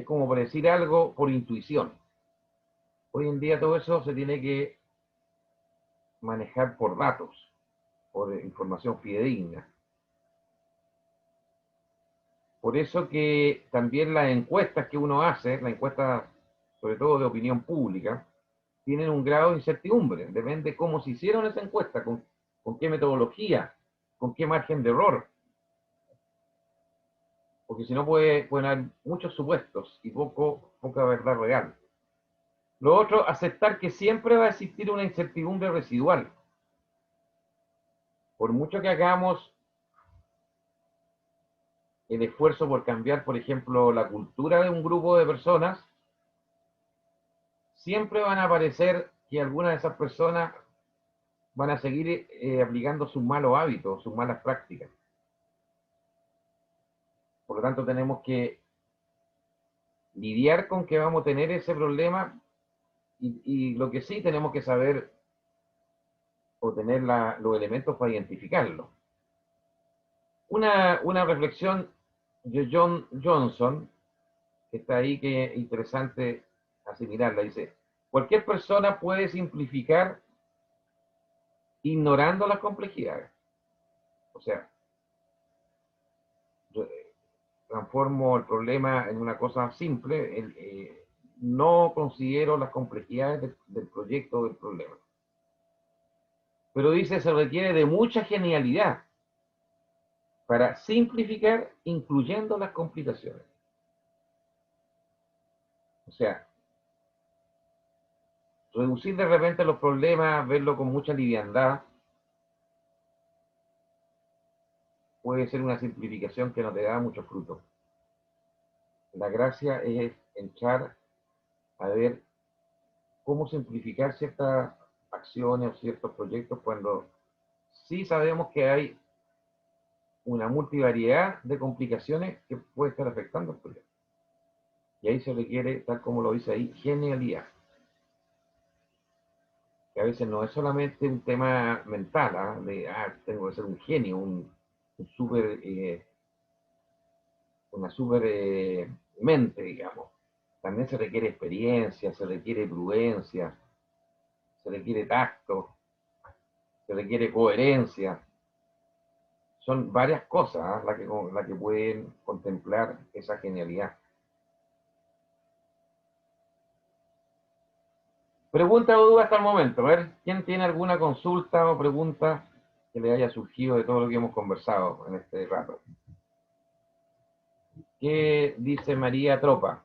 como por decir algo por intuición. Hoy en día todo eso se tiene que manejar por datos, por información fidedigna. Por eso que también las encuestas que uno hace, la encuesta sobre todo de opinión pública, tienen un grado de incertidumbre. Depende cómo se hicieron esa encuesta, con qué metodología, con qué margen de error. Porque si no pueden haber muchos supuestos y poca verdad real. Lo otro, aceptar que siempre va a existir una incertidumbre residual. Por mucho que hagamos el esfuerzo por cambiar, por ejemplo, la cultura de un grupo de personas, siempre van a aparecer que algunas de esas personas van a seguir aplicando sus malos hábitos, sus malas prácticas. Por lo tanto, tenemos que lidiar con que vamos a tener ese problema y lo que sí tenemos que saber o tener los elementos para identificarlo. Una reflexión de John Johnson, que está ahí, que es interesante asimilarla, dice: cualquier persona puede simplificar ignorando las complejidades. O sea, yo transformo el problema en una cosa simple, no considero las complejidades del proyecto o del problema. Pero dice, se requiere de mucha genialidad para simplificar, incluyendo las complicaciones. O sea, reducir de repente los problemas, verlo con mucha liviandad, puede ser una simplificación que no te da mucho fruto. La gracia es entrar a ver cómo simplificar ciertas acciones o ciertos proyectos cuando sí sabemos que hay una multivariedad de complicaciones que puede estar afectando el proyecto. Y ahí se requiere, tal como lo dice ahí, genialidad. Que a veces no es solamente un tema mental, tengo que ser un genio, una super mente, digamos. También se requiere experiencia, se requiere prudencia, se requiere tacto, se requiere coherencia. Son varias cosas las que pueden contemplar esa genialidad. Pregunta o duda hasta el momento. A ver, ¿quién tiene alguna consulta o pregunta que le haya surgido de todo lo que hemos conversado en este rato? ¿Qué dice María Tropa?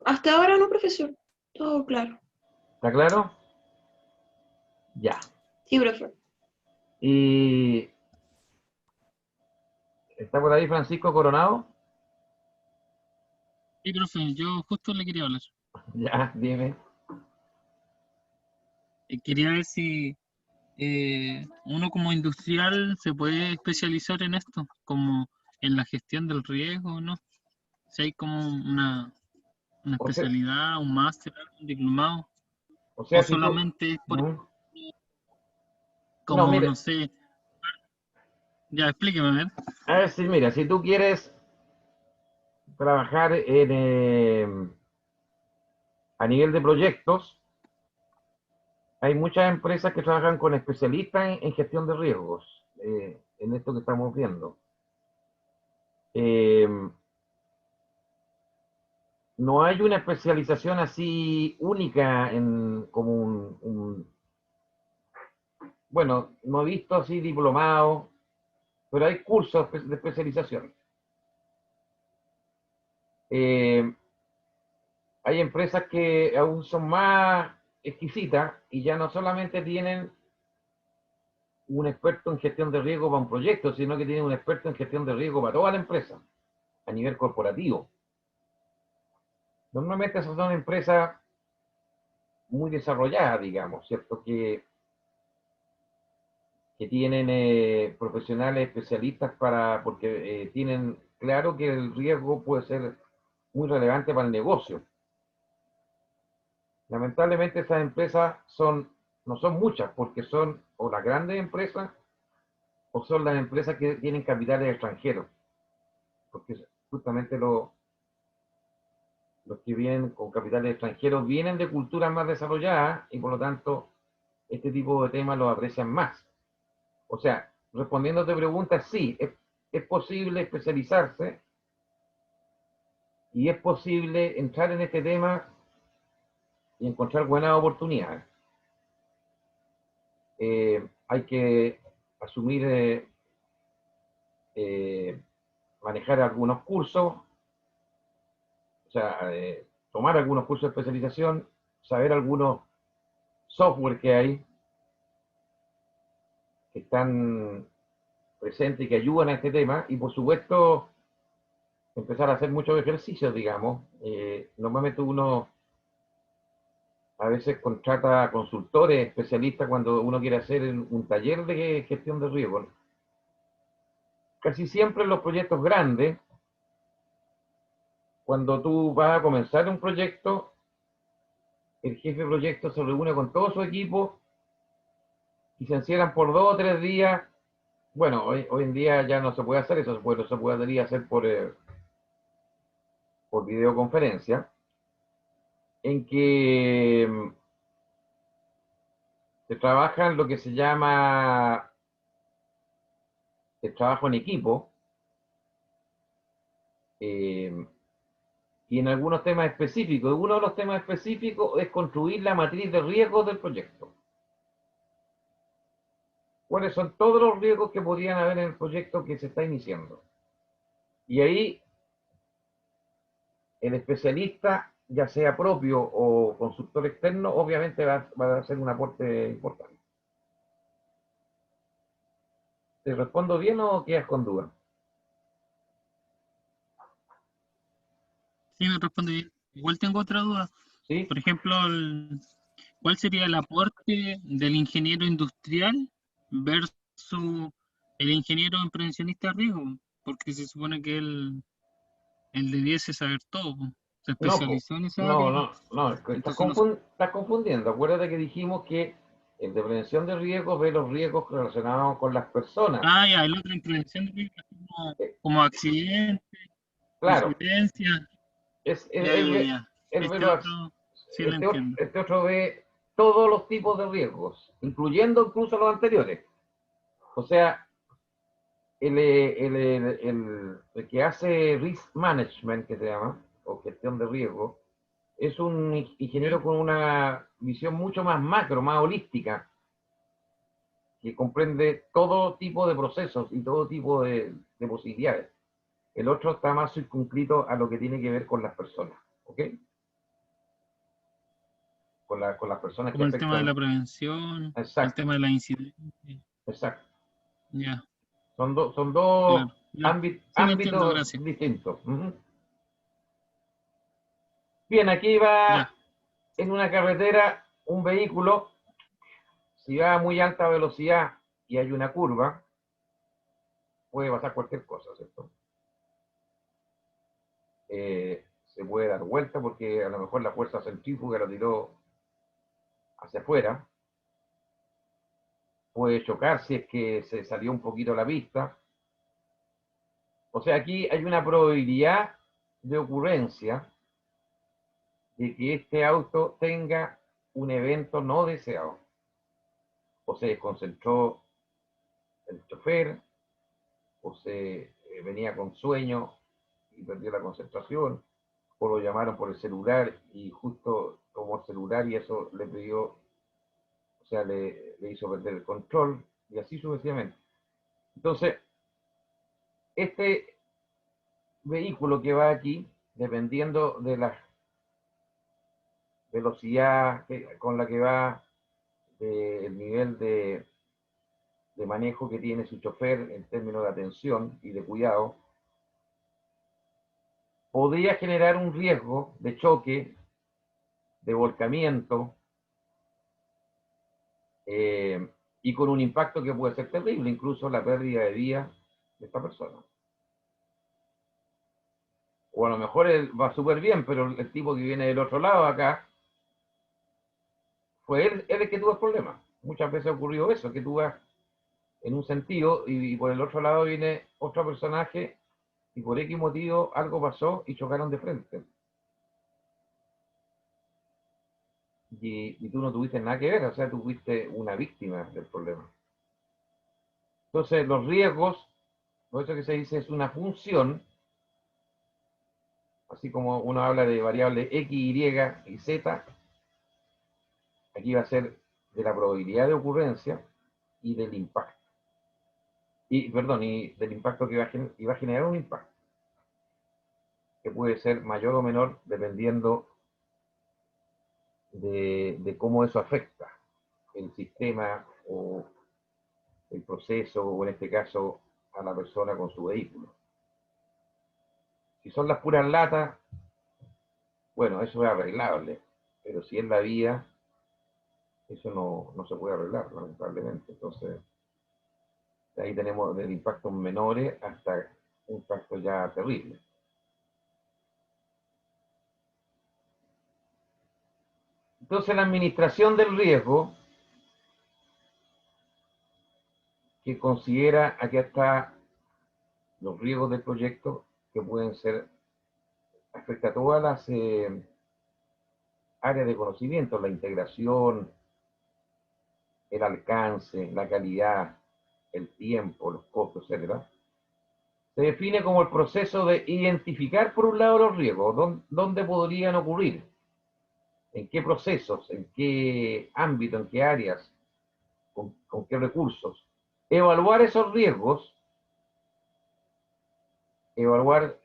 Hasta ahora no, profesor. Todo claro. ¿Está claro? Ya. Sí, profesor. ¿Y está por ahí Francisco Coronado? Sí, profe, yo justo le quería hablar. Ya, dime. Quería ver si uno como industrial se puede especializar en esto, como en la gestión del riesgo, ¿no? Si hay como una O sea, especialidad, un máster, un diplomado, o sea, o si tú... solamente es por, No, como, mire, no sé, ya explíqueme, a ver. a ver si, mira, si tú quieres trabajar a nivel de proyectos, hay muchas empresas que trabajan con especialistas en gestión de riesgos, en esto que estamos viendo. No hay una especialización así única como bueno, no he visto así diplomados, pero hay cursos de especialización. Hay empresas que aún son más exquisitas y ya no solamente tienen un experto en gestión de riesgo para un proyecto, sino que tienen un experto en gestión de riesgo para toda la empresa, a nivel corporativo. Normalmente esas son empresas muy desarrolladas, digamos, ¿cierto? Que tienen profesionales especialistas porque tienen claro que el riesgo puede ser muy relevante para el negocio. Lamentablemente esas empresas no son muchas, porque son o las grandes empresas o son las empresas que tienen capitales extranjeros, porque justamente los que vienen con capitales extranjeros vienen de culturas más desarrolladas y por lo tanto este tipo de temas los aprecian más. O sea, respondiendo a tu pregunta, sí, es posible especializarse y es posible entrar en este tema y encontrar buenas oportunidades. Hay que asumir, manejar algunos cursos, o sea, tomar algunos cursos de especialización, saber algunos software que hay que están presentes y que ayudan a este tema, y por supuesto empezar a hacer muchos ejercicios, digamos. Normalmente uno a veces contrata consultores especialistas cuando uno quiere hacer un taller de gestión de riesgo. Casi siempre en los proyectos grandes, cuando tú vas a comenzar un proyecto, el jefe de proyecto se reúne con todo su equipo y se encierran por 2 o 3 días. Bueno, hoy en día ya no se puede hacer eso, se podría hacer por videoconferencia, en que Se trabaja en lo que se llama el trabajo en equipo, y en algunos temas específicos. Uno de los temas específicos es construir la matriz de riesgos del proyecto. ¿Cuáles son todos los riesgos que podrían haber en el proyecto que se está iniciando? Y ahí el especialista, ya sea propio o consultor externo, obviamente va a hacer un aporte importante. ¿Te respondo bien o quedas con duda? Sí, me responde bien. Igual tengo otra duda. ¿Sí? Por ejemplo, ¿cuál sería el aporte del ingeniero industrial versus el ingeniero en prevencionista de riesgo? Porque se supone que él debiese saber todo, po. Se No, especializó en esa área. no, es que Entonces no sé. estás confundiendo. Acuérdate que dijimos que el de prevención de riesgos ve los riesgos relacionados con las personas. Ah, ya, el otro en prevención de riesgo, como accidente, Claro, residencia. Ya, ya, ya. él ve Este otro, sí lo entiendo. este otro ve todos los tipos de riesgos, incluyendo incluso los anteriores. O sea, el que hace risk management, que se llama, o gestión de riesgo, es un ingeniero con una visión mucho más macro, más holística, que comprende todo tipo de procesos y todo tipo de posibilidades. El otro está más circunscrito a lo que tiene que ver con las personas, ¿ok? Con las personas que Como el tema de la afectan. prevención, el Exacto, tema de la incidencia. exacto. Ya, Son claro. dos Ya. Sí lo entiendo, ámbitos gracias. distintos. Bien, aquí va Ya. en una carretera un vehículo. Si va a muy alta velocidad y hay una curva, puede pasar cualquier cosa, ¿cierto? Se puede dar vuelta porque a lo mejor la fuerza centrífuga lo tiró hacia afuera. Puede chocar si es que se salió un poquito la pista. O sea, aquí hay una probabilidad de ocurrencia de que este auto tenga un evento no deseado. O se desconcentró el chofer, o se venía con sueño y perdió la concentración, o lo llamaron por el celular y justo tomó el celular y eso le pidió, o sea, le hizo perder el control, y así sucesivamente. Entonces, este vehículo que va aquí, dependiendo de la velocidad con la que va, del nivel de manejo que tiene su chofer en términos de atención y de cuidado, podría generar un riesgo de choque, de volcamiento, y con un impacto que puede ser terrible, incluso la pérdida de vida de esta persona. O a lo mejor él va súper bien, pero el tipo que viene del otro lado acá, fue él el que tuvo el problema. Muchas veces ha ocurrido eso, que tú vas en un sentido y por el otro lado viene otro personaje y por X motivo algo pasó y chocaron de frente. Y tú no tuviste nada que ver, o sea, tú fuiste una víctima del problema. Entonces, los riesgos, por eso que se dice es una función, así como uno habla de variables X, Y y Z, aquí va a ser de la probabilidad de ocurrencia y del impacto. Y, perdón, y del impacto que va a generar un impacto, que puede ser mayor o menor dependiendo de cómo eso afecta el sistema o el proceso, o en este caso a la persona con su vehículo. Si son las puras latas, bueno, eso es arreglable, pero si es la vía, eso no se puede arreglar, lamentablemente. Entonces, ahí tenemos desde impactos menores hasta un impacto ya terrible. Entonces, la administración del riesgo, que considera, aquí está los riesgos del proyecto, que pueden ser, afecta a todas las áreas de conocimiento, la integración, el alcance, la calidad, el tiempo, los costos, etc., se define como el proceso de identificar, por un lado, los riesgos, dónde podrían ocurrir, en qué procesos, en qué ámbito, en qué áreas, con qué recursos. Evaluar esos riesgos, evaluar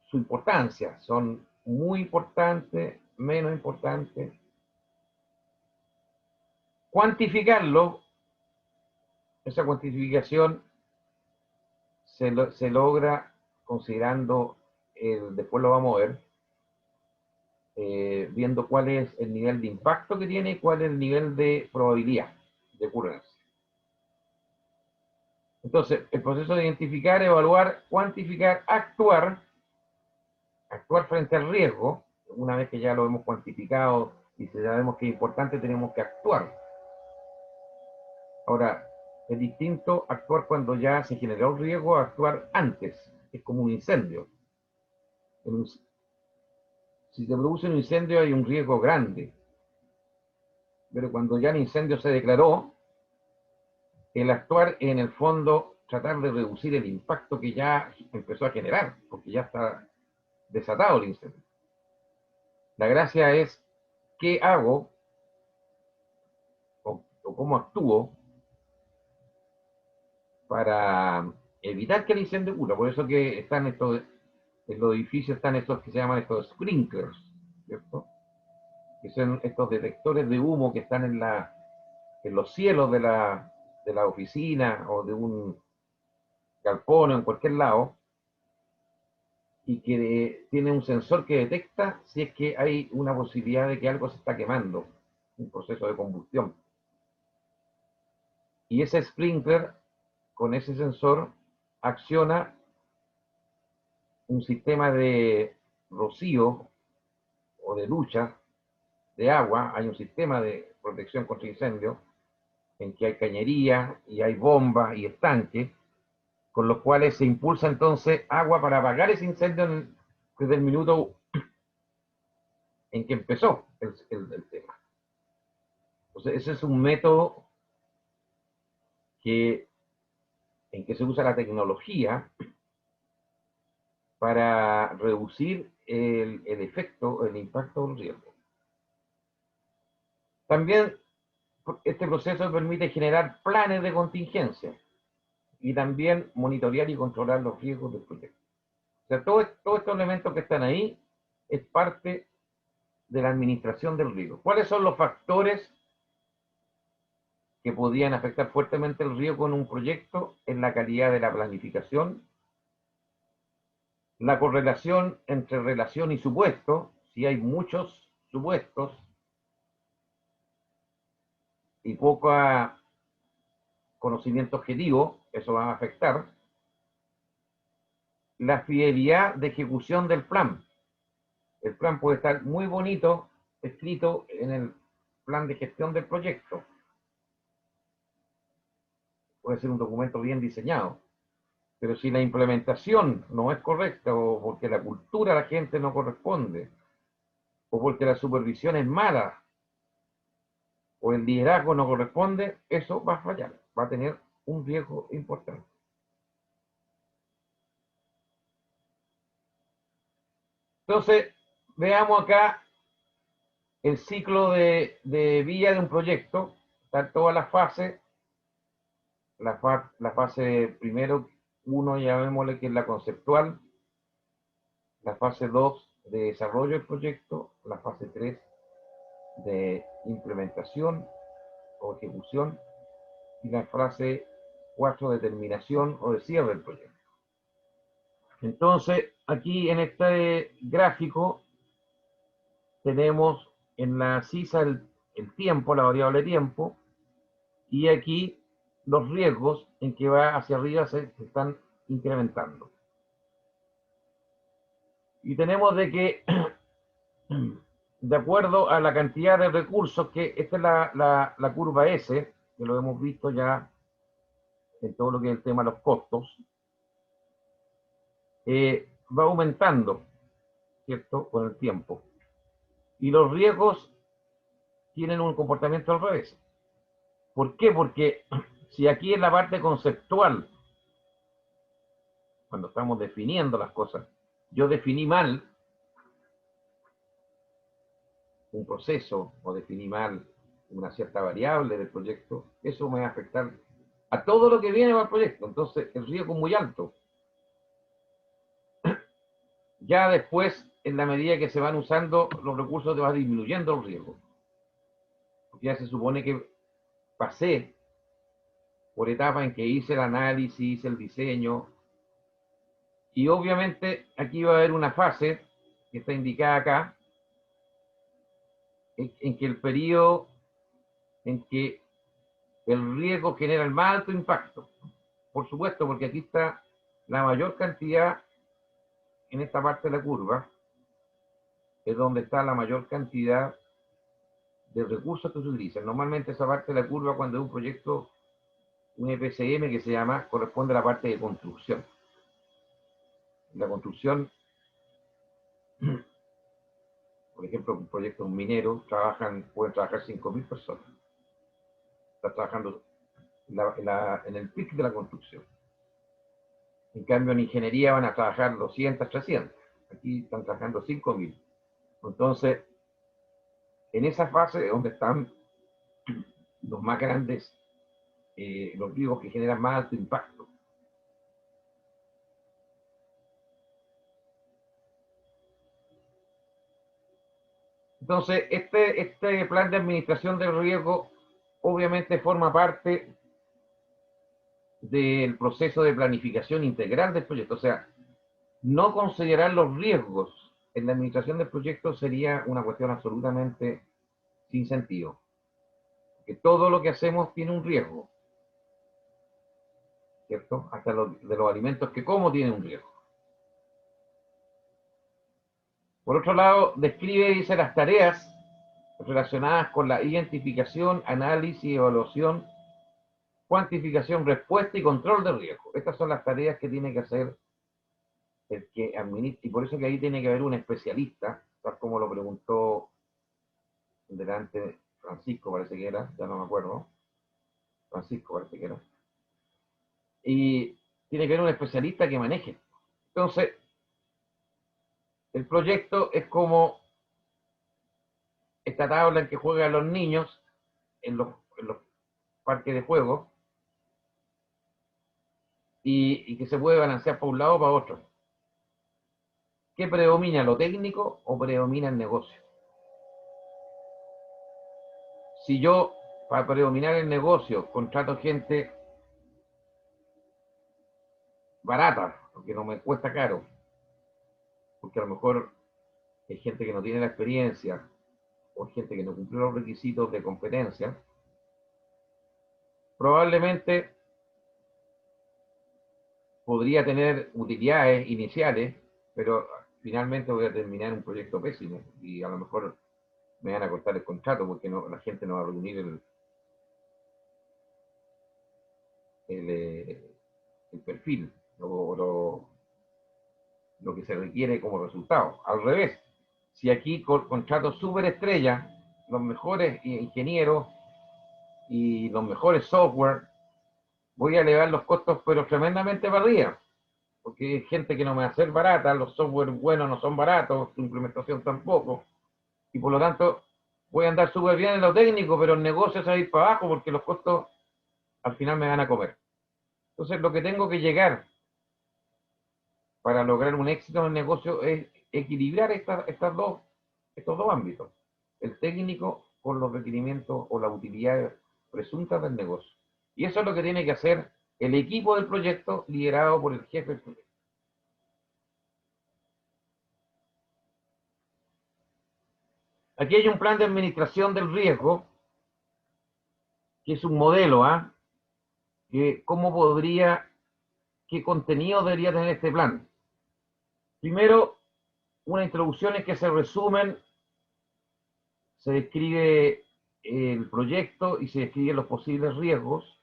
su importancia, son muy importantes, menos importantes. Cuantificarlo, esa cuantificación se logra considerando, después lo vamos a ver, viendo cuál es el nivel de impacto que tiene y cuál es el nivel de probabilidad de ocurrencia. Entonces, el proceso de identificar, evaluar, cuantificar, actuar frente al riesgo. Una vez que ya lo hemos cuantificado y sabemos que es importante, tenemos que actuar. Ahora, es distinto actuar cuando ya se generó el riesgo a actuar antes. Es como un incendio. Si se produce un incendio hay un riesgo grande. Pero cuando ya el incendio se declaró, el actuar en el fondo, tratar de reducir el impacto que ya empezó a generar, porque ya está desatado el incendio. La gracia es qué hago o cómo actúo para evitar que el incendio ocurra. Por eso que están estos, en los edificios están estos que se llaman estos sprinklers, ¿cierto? Que son estos detectores de humo que están en los cielos de la oficina o de un galpón o en cualquier lado, y que tiene un sensor que detecta si es que hay una posibilidad de que algo se está quemando, un proceso de combustión. Y ese sprinkler, con ese sensor, acciona un sistema de rocío o de lucha de agua. Hay un sistema de protección contra incendios en que hay cañería y hay bombas y estanques, con los cuales se impulsa entonces agua para apagar ese incendio desde el minuto en que empezó el tema. Entonces, ese es un método en que se usa la tecnología para reducir el efecto, el impacto del riesgo. También este proceso permite generar planes de contingencia y también monitorear y controlar los riesgos del proyecto. O sea, todos estos elementos que están ahí es parte de la administración del riesgo. ¿Cuáles son los factores que podrían afectar fuertemente el riesgo en un proyecto? En la calidad de la planificación, la correlación entre relación y supuesto. Si hay muchos supuestos y poco conocimiento objetivo, eso va a afectar. La fidelidad de ejecución del plan. El plan puede estar muy bonito escrito en el plan de gestión del proyecto. Puede ser un documento bien diseñado. Pero si la implementación no es correcta, o porque la cultura de la gente no corresponde, o porque la supervisión es mala, o el liderazgo no corresponde, eso va a fallar, va a tener un riesgo importante. Entonces, veamos acá el ciclo de vida de un proyecto. Están todas las fases. La fase primero, 1, llamémosle que es la conceptual. La fase 2 de desarrollo del proyecto. La fase 3 de implementación o ejecución. Y la fase 4 de terminación o de cierre del proyecto. Entonces, aquí en este gráfico tenemos en la CISA el tiempo, la variable tiempo, y aquí los riesgos en que va hacia arriba se están incrementando. Y tenemos de que, de acuerdo a la cantidad de recursos, que esta es la curva S, que lo hemos visto ya en todo lo que es el tema de los costos, va aumentando, ¿cierto?, con el tiempo. Y los riesgos tienen un comportamiento al revés. ¿Por qué? Porque si aquí en la parte conceptual, cuando estamos definiendo las cosas, yo definí mal un proceso o definí mal una cierta variable del proyecto, eso me va a afectar a todo lo que viene para el proyecto. Entonces, el riesgo es muy alto. Ya después, en la medida que se van usando los recursos, te va disminuyendo el riesgo. Porque ya se supone que pasé por etapas en que hice el análisis, hice el diseño, y obviamente aquí va a haber una fase que está indicada acá, en que el periodo en que el riesgo genera el más alto impacto. Por supuesto, porque aquí está la mayor cantidad, en esta parte de la curva, es donde está la mayor cantidad de recursos que se utilizan. Normalmente esa parte de la curva, cuando es un proyecto, un EPCM que se llama, corresponde a la parte de construcción. En la construcción, por ejemplo, un proyecto minero, pueden trabajar 5.000 personas. Está trabajando en el pic de la construcción. En cambio, en ingeniería van a trabajar 200, 300. Aquí están trabajando 5.000. Entonces, en esa fase es donde están los más grandes, los riesgos que generan más alto impacto. Entonces, este plan de administración del riesgo obviamente forma parte del proceso de planificación integral del proyecto. O sea, no considerar los riesgos en la administración del proyecto sería una cuestión absolutamente sin sentido. Que todo lo que hacemos tiene un riesgo, ¿cierto? Hasta de los alimentos que como tiene un riesgo. Por otro lado, describe, dice, las tareas relacionadas con la identificación, análisis, evaluación, cuantificación, respuesta y control de riesgo. Estas son las tareas que tiene que hacer el que administra, y por eso que ahí tiene que haber un especialista, tal como lo preguntó delante Francisco, parece que era, ya no me acuerdo. Francisco parece que era. Y tiene que haber un especialista que maneje. Entonces, el proyecto es como esta tabla en que juegan los niños en los parques de juego y que se puede balancear para un lado o para otro. ¿Qué predomina, lo técnico o predomina el negocio? Si yo, para predominar el negocio, contrato gente barata, porque no me cuesta caro, porque a lo mejor hay gente que no tiene la experiencia o gente que no cumplió los requisitos de competencia, probablemente podría tener utilidades iniciales, pero finalmente voy a terminar un proyecto pésimo y a lo mejor me van a cortar el contrato porque la gente no va a reunir el perfil o lo que se requiere como resultado. Al revés, si aquí contrato súper estrella, los mejores ingenieros y los mejores software, voy a elevar los costos pero tremendamente para arriba, porque hay gente que no me va a hacer barata, los software buenos no son baratos, su implementación tampoco, y por lo tanto voy a andar súper bien en lo técnico, pero el negocio se va a ir para abajo porque los costos al final me van a comer. Entonces lo que tengo que llegar para lograr un éxito en el negocio es equilibrar estos dos ámbitos, el técnico con los requerimientos o las utilidades presuntas del negocio. Y eso es lo que tiene que hacer el equipo del proyecto liderado por el jefe del proyecto. Aquí hay un plan de administración del riesgo, que es un modelo, que qué contenido debería tener este plan. Primero, una introducción en que se resumen, se describe el proyecto y se describen los posibles riesgos.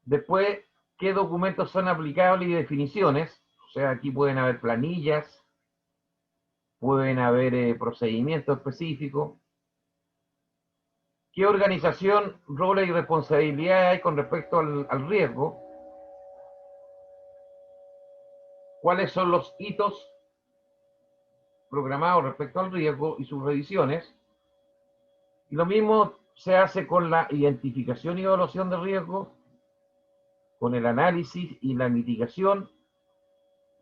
Después, qué documentos son aplicables y definiciones. O sea, aquí pueden haber planillas, pueden haber procedimientos específicos. ¿Qué organización, roles y responsabilidades hay con respecto al riesgo? ¿Cuáles son los hitos programados respecto al riesgo y sus revisiones? Y lo mismo se hace con la identificación y evaluación de riesgo, con el análisis y la mitigación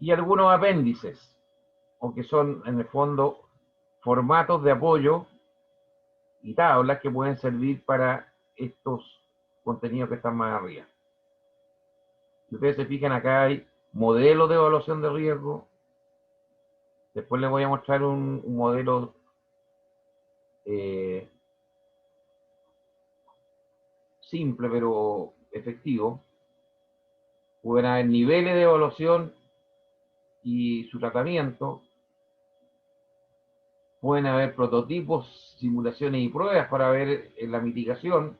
y algunos apéndices, o que son en el fondo formatos de apoyo y tablas que pueden servir para estos contenidos que están más arriba. Si ustedes se fijan, acá hay modelos de evaluación de riesgo. Después les voy a mostrar un modelo simple pero efectivo. Pueden haber niveles de evaluación y su tratamiento. Pueden haber prototipos, simulaciones y pruebas para ver la mitigación.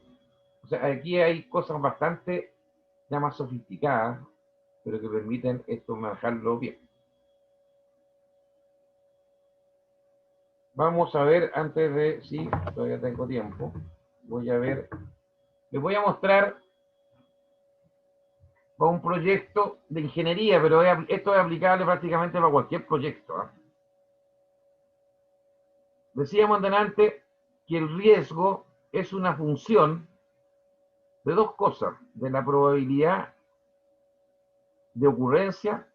O sea, aquí hay cosas bastante ya más sofisticadas, pero que permiten esto manejarlo bien. Vamos a ver, antes de... Sí, todavía tengo tiempo. Voy a ver... Les voy a mostrar un proyecto de ingeniería, pero esto es aplicable prácticamente para cualquier proyecto, ¿eh? Decíamos delante que el riesgo es una función de dos cosas, de la probabilidad de ocurrencia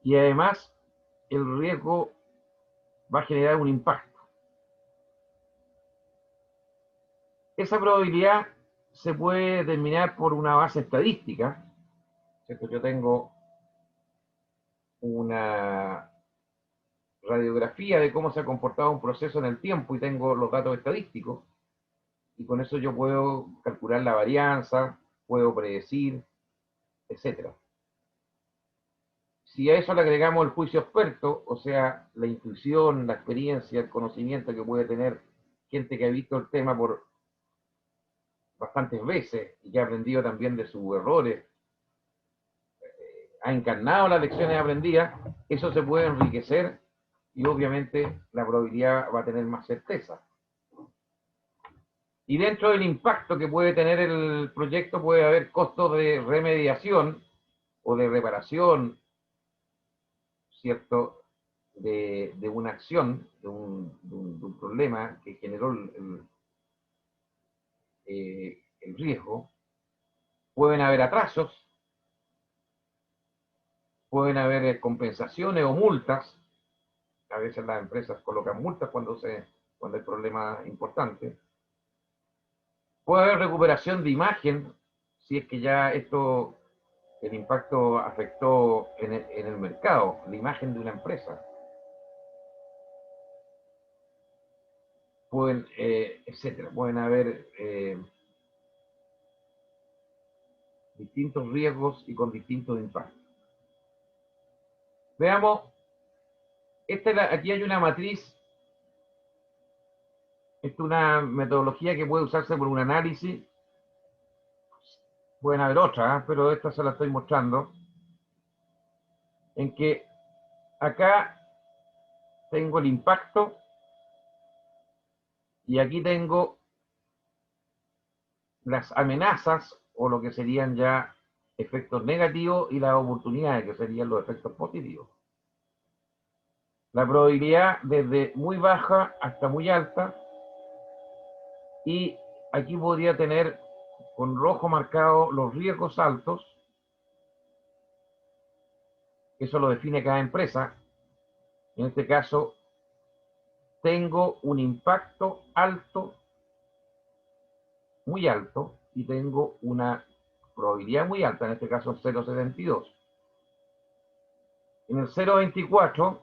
y además el riesgo va a generar un impacto. Esa probabilidad se puede determinar por una base estadística, ¿cierto? Yo tengo una radiografía de cómo se ha comportado un proceso en el tiempo y tengo los datos estadísticos, y con eso yo puedo calcular la varianza, puedo predecir, etc. Si a eso le agregamos el juicio experto, o sea, la intuición, la experiencia, el conocimiento que puede tener gente que ha visto el tema por bastantes veces y que ha aprendido también de sus errores, ha encarnado las lecciones aprendidas, eso se puede enriquecer y obviamente la probabilidad va a tener más certeza. Y dentro del impacto que puede tener el proyecto puede haber costos de remediación o de reparación, ¿cierto?, de una acción, de un problema que generó el riesgo. Pueden haber atrasos, pueden haber compensaciones o multas. A veces las empresas colocan multas cuando el problema es importante. Puede haber recuperación de imagen, si es que ya el impacto afectó en el mercado, la imagen de una empresa. Pueden, etcétera. Pueden haber distintos riesgos y con distintos impactos. Veamos, aquí hay una matriz, esta es una metodología que puede usarse por un análisis. Pueden haber otras, pero esta se la estoy mostrando, en que acá tengo el impacto y aquí tengo las amenazas o lo que serían ya efectos negativos y las oportunidades que serían los efectos positivos. La probabilidad desde muy baja hasta muy alta, y aquí podría tener con rojo marcado los riesgos altos. Eso lo define cada empresa. En este caso tengo un impacto alto, muy alto, y tengo una probabilidad muy alta, en este caso 0,72. En el 0,24,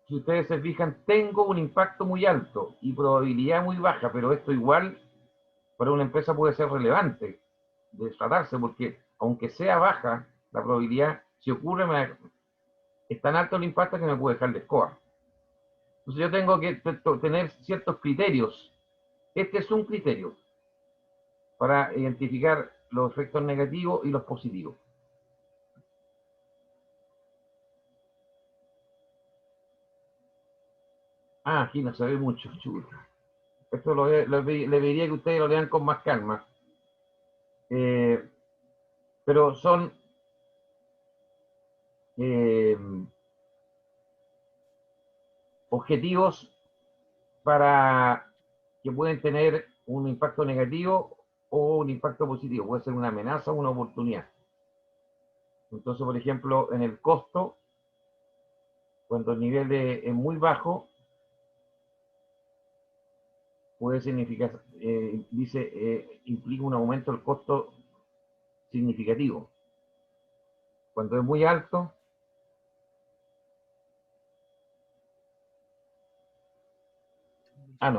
si ustedes se fijan, tengo un impacto muy alto y probabilidad muy baja, pero esto igual para una empresa puede ser relevante de tratarse, porque aunque sea baja la probabilidad, si ocurre, es tan alto el impacto que me puede dejar de escoba. Entonces yo tengo que tener ciertos criterios. Este es un criterio para identificar los efectos negativos y los positivos. Aquí no se ve mucho, chuta. esto le pediría que ustedes lo lean con más calma. Pero son objetivos para que pueden tener un impacto negativo o un impacto positivo. Puede ser una amenaza o una oportunidad. Entonces, por ejemplo, en el costo, cuando el nivel es muy bajo, puede significar, implica un aumento del costo significativo. Cuando es muy alto,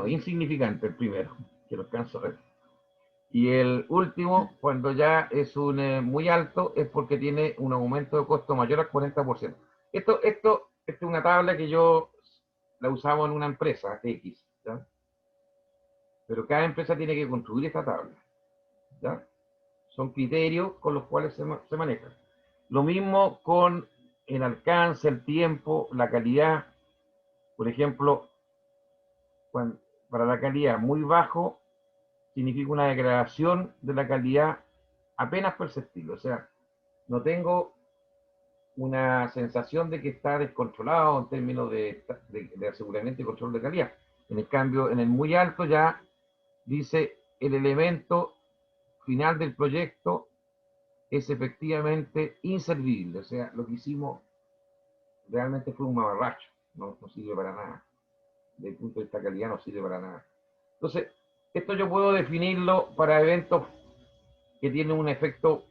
insignificante el primero, que lo alcanzo a ver. Y el último, cuando ya es muy alto, es porque tiene un aumento de costo mayor al 40%. Esto es una tabla que yo la usaba en una empresa X, ¿ya? Pero cada empresa tiene que construir esta tabla, ¿ya? Son criterios con los cuales se manejan. Lo mismo con el alcance, el tiempo, la calidad. Por ejemplo, para la calidad muy bajo, significa una degradación de la calidad apenas perceptible. O sea, no tengo una sensación de que está descontrolado en términos de aseguramiento y control de calidad. En el cambio, en el muy alto ya dice el elemento final del proyecto es efectivamente inservible. O sea, lo que hicimos realmente fue un mamarracho. No sirve para nada. Desde el punto de vista calidad no sirve para nada. Entonces, esto yo puedo definirlo para eventos que tienen un efecto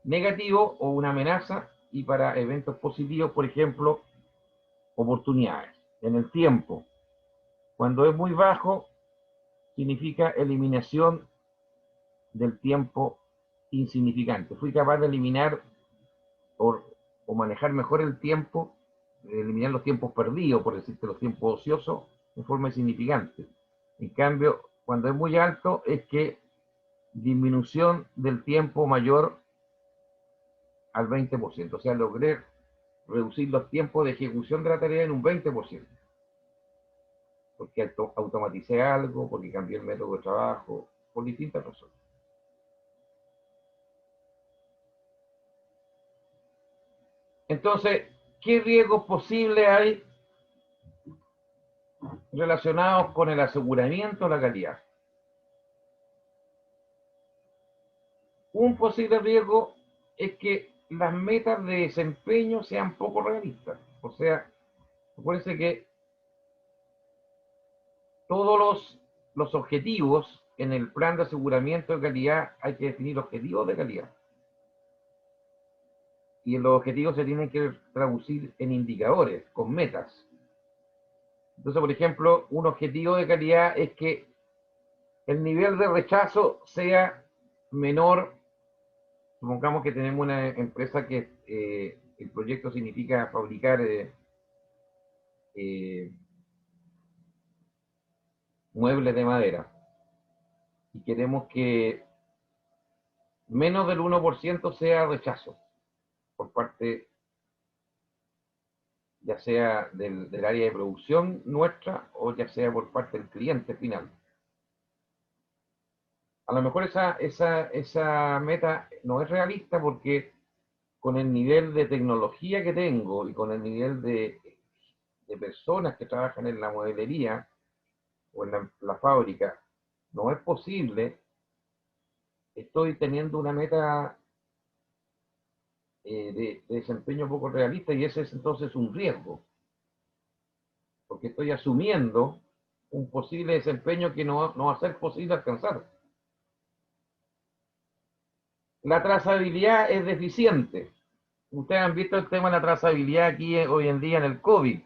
negativo o una amenaza, y para eventos positivos, por ejemplo, oportunidades. En el tiempo, cuando es muy bajo, significa eliminación del tiempo insignificante. Fui capaz de eliminar o manejar mejor el tiempo, eliminar los tiempos perdidos, por decirte, los tiempos ociosos, en forma insignificante. En cambio, cuando es muy alto, es que disminución del tiempo mayor al 20%. O sea, logré reducir los tiempos de ejecución de la tarea en un 20%. Porque automaticé algo, porque cambié el método de trabajo, por distintas razones. Entonces, ¿qué riesgos posibles hay relacionados con el aseguramiento de la calidad? Un posible riesgo es que las metas de desempeño sean poco realistas. O sea, acuérdense que todos los objetivos en el plan de aseguramiento de calidad hay que definir objetivos de calidad. Y los objetivos se tienen que traducir en indicadores, con metas. Entonces, por ejemplo, un objetivo de calidad es que el nivel de rechazo sea menor. Supongamos que tenemos una empresa que el proyecto significa fabricar muebles de madera. Y queremos que menos del 1% sea rechazo por parte, ya sea del área de producción nuestra o ya sea por parte del cliente final. A lo mejor esa meta no es realista porque con el nivel de tecnología que tengo y con el nivel de personas que trabajan en la modelería o en la fábrica, no es posible. Estoy teniendo una meta de desempeño poco realista, y ese es entonces un riesgo, porque estoy asumiendo un posible desempeño que no va a ser posible alcanzar. La trazabilidad es deficiente. Ustedes han visto el tema de la trazabilidad aquí hoy en día en el COVID,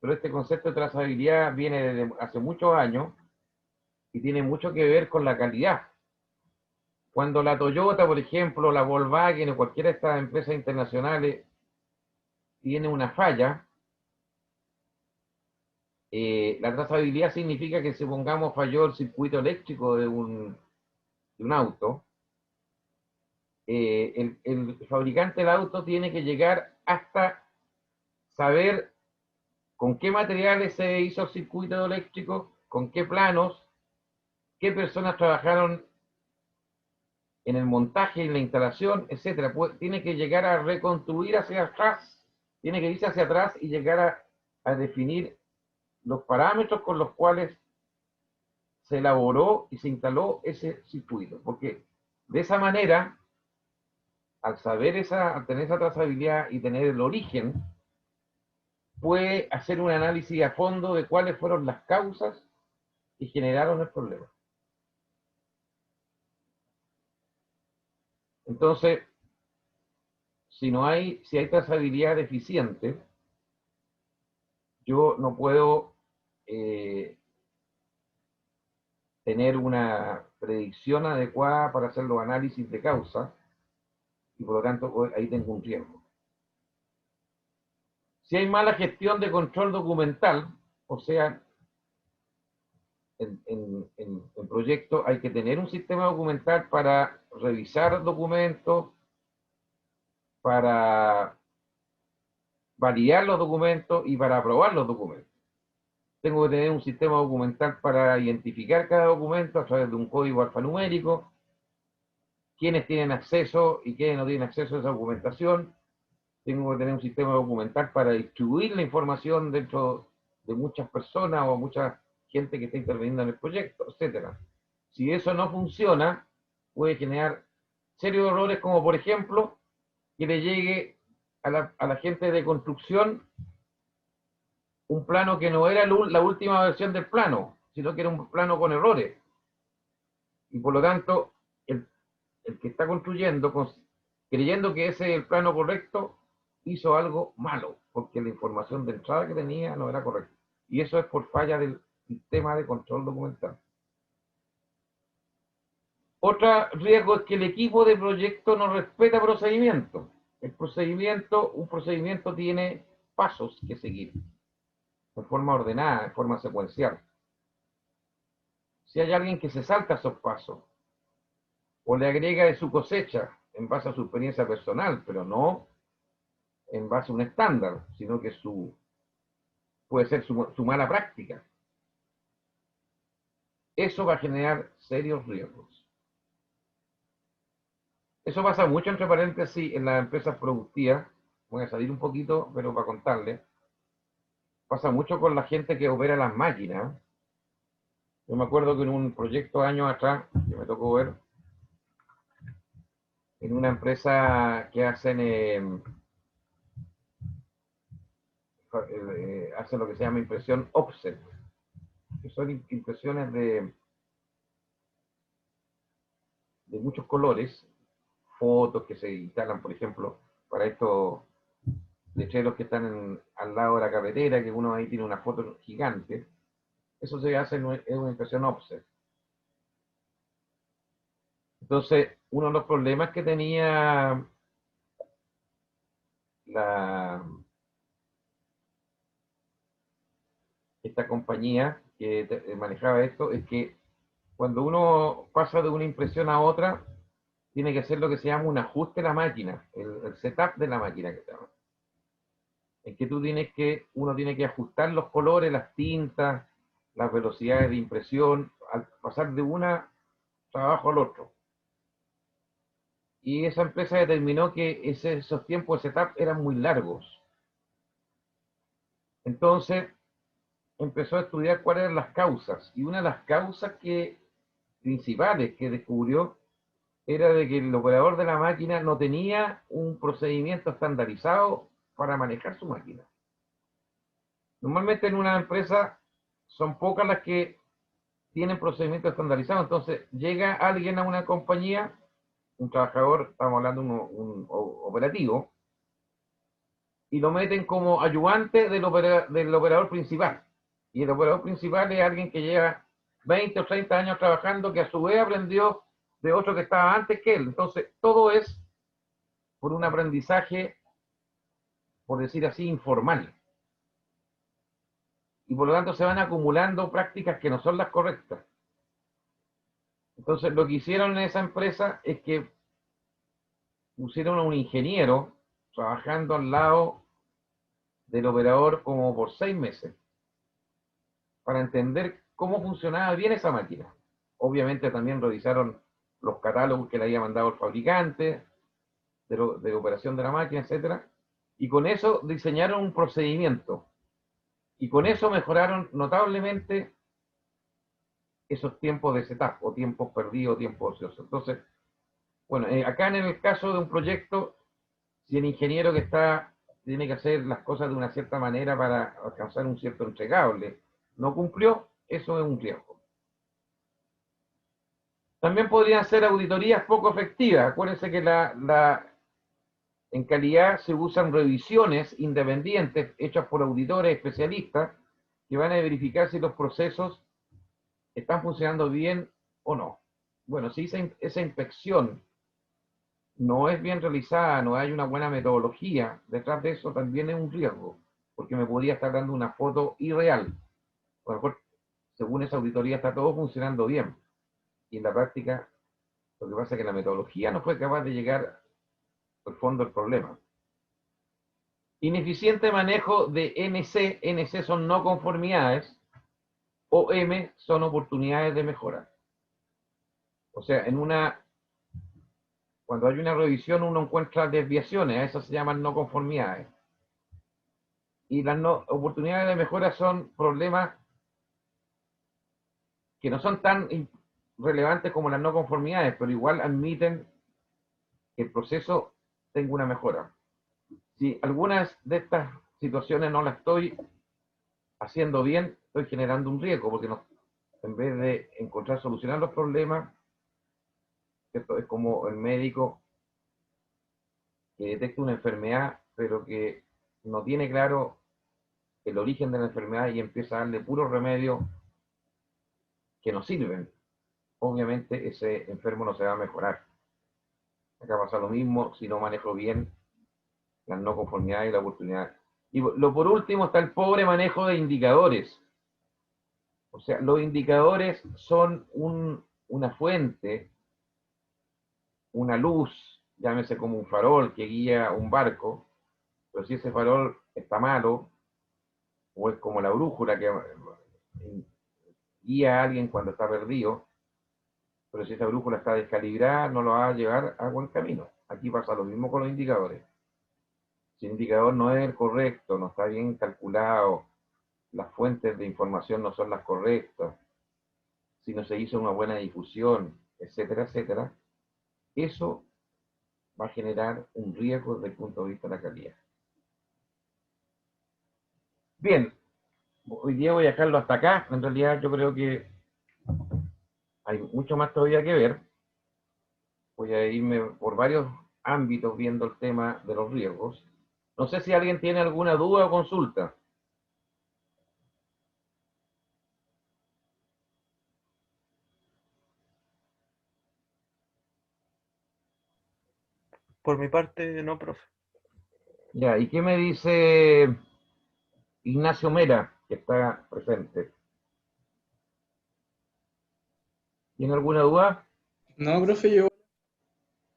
pero este concepto de trazabilidad viene desde hace muchos años y tiene mucho que ver con la calidad. Cuando la Toyota, por ejemplo, la Volkswagen o cualquiera de estas empresas internacionales tiene una falla, la trazabilidad significa que, supongamos, falló el circuito eléctrico de un auto, el fabricante del auto tiene que llegar hasta saber con qué materiales se hizo el circuito eléctrico, con qué planos, qué personas trabajaron en el montaje, en la instalación, etcétera. Tiene que llegar a reconstruir hacia atrás, tiene que irse hacia atrás y llegar a definir los parámetros con los cuales se elaboró y se instaló ese circuito. Porque de esa manera, al tener esa trazabilidad y tener el origen, puede hacer un análisis a fondo de cuáles fueron las causas que generaron el problema. Entonces, si hay trazabilidad deficiente, yo no puedo tener una predicción adecuada para hacer los análisis de causa, y por lo tanto ahí tengo un riesgo. Si hay mala gestión de control documental, o sea, en proyecto hay que tener un sistema documental para revisar documentos, para validar los documentos y para aprobar los documentos. Tengo que tener un sistema documental para identificar cada documento a través de un código alfanumérico, quiénes tienen acceso y quiénes no tienen acceso a esa documentación. Tengo que tener un sistema documental para distribuir la información dentro de muchas personas o mucha gente que está interviniendo en el proyecto, etc. Si eso no funciona, puede generar serios errores, como por ejemplo, que le llegue a la gente de construcción un plano que no era la última versión del plano, sino que era un plano con errores. Y por lo tanto, el que está construyendo, creyendo que ese es el plano correcto, hizo algo malo, porque la información de entrada que tenía no era correcta. Y eso es por falla del sistema de control documental. Otro riesgo es que el equipo de proyecto no respeta procedimientos. Un procedimiento tiene pasos que seguir, en forma ordenada, en forma secuencial. Si hay alguien que se salta esos pasos, o le agrega de su cosecha en base a su experiencia personal, pero no en base a un estándar, sino que puede ser su mala práctica, eso va a generar serios riesgos. Eso pasa mucho, entre paréntesis, en las empresas productivas. Voy a salir un poquito, pero para contarles. Pasa mucho con la gente que opera las máquinas. Yo me acuerdo que en un proyecto años atrás, que me tocó ver, en una empresa que hacen lo que se llama impresión offset, que son impresiones de muchos colores, fotos que se instalan, por ejemplo, para estos lecheros que están al lado de la carretera, que uno ahí tiene una foto gigante. Eso se hace en una impresión offset. Entonces, uno de los problemas que tenía esta compañía que manejaba esto es que cuando uno pasa de una impresión a otra, tiene que hacer lo que se llama un ajuste de la máquina, el setup de la máquina que se llama. En que uno tiene que ajustar los colores, las tintas, las velocidades de impresión, al pasar de un trabajo al otro. Y esa empresa determinó que esos tiempos de setup eran muy largos. Entonces empezó a estudiar cuáles eran las causas. Y una de las causas principales que descubrió era de que el operador de la máquina no tenía un procedimiento estandarizado para manejar su máquina. Normalmente en una empresa son pocas las que tienen procedimientos estandarizados. Entonces llega alguien a una compañía, un trabajador, estamos hablando de un operativo, y lo meten como ayudante del operador principal. Y el operador principal es alguien que lleva 20 o 30 años trabajando, que a su vez aprendió de otro que estaba antes que él. Entonces, todo es por un aprendizaje, por decir así, informal. Y por lo tanto se van acumulando prácticas que no son las correctas. Entonces, lo que hicieron en esa empresa es que pusieron a un ingeniero trabajando al lado del operador como por 6 meses para entender cómo funcionaba bien esa máquina. obviamente también revisaron los catálogos que le había mandado el fabricante, de operación de la máquina, etcétera, y con eso diseñaron un procedimiento. Y con eso mejoraron notablemente esos tiempos de setup, o tiempos perdidos, tiempos ociosos. Entonces, bueno, acá en el caso de un proyecto, si el ingeniero que tiene que hacer las cosas de una cierta manera para alcanzar un cierto entregable, no cumplió, eso es un riesgo. También podrían ser auditorías poco efectivas. Acuérdense que en calidad se usan revisiones independientes hechas por auditores especialistas que van a verificar si los procesos están funcionando bien o no. Bueno, si esa inspección no es bien realizada, no hay una buena metodología, detrás de eso también es un riesgo, porque me podría estar dando una foto irreal. A lo mejor, según esa auditoría, está todo funcionando bien. Y en la práctica, lo que pasa es que la metodología no fue capaz de llegar al fondo del problema. Ineficiente manejo de NC. NC son no conformidades. OM son oportunidades de mejora. O sea, cuando hay una revisión uno encuentra desviaciones, a esas se llaman no conformidades. Y las oportunidades de mejora son problemas que no son tan relevantes como las no conformidades, pero igual admiten que el proceso tenga una mejora. Si algunas de estas situaciones no las estoy haciendo bien, estoy generando un riesgo, porque en vez de encontrar solucionar los problemas, esto es como el médico que detecta una enfermedad, pero que no tiene claro el origen de la enfermedad y empieza a darle puros remedios que no sirven. Obviamente ese enfermo no se va a mejorar. Acá pasa lo mismo si no manejo bien las no conformidades y la oportunidad. Y por último está el pobre manejo de indicadores. O sea, los indicadores son una fuente, una luz, llámese como un farol que guía un barco, pero si ese farol está malo, o es como la brújula que guía a alguien cuando está perdido, pero si esa brújula está descalibrada, no lo va a llevar a buen camino. Aquí pasa lo mismo con los indicadores. Si el indicador no es el correcto, no está bien calculado, las fuentes de información no son las correctas, si no se hizo una buena difusión, etcétera, etcétera, eso va a generar un riesgo desde el punto de vista de la calidad. Bien, hoy día voy a dejarlo hasta acá. En realidad yo creo que hay mucho más todavía que ver. Voy a irme por varios ámbitos viendo el tema de los riesgos. No sé si alguien tiene alguna duda o consulta. Por mi parte, no, profe. Ya, ¿y qué me dice Ignacio Mera, que está presente? ¿Tiene alguna duda? No, profe, yo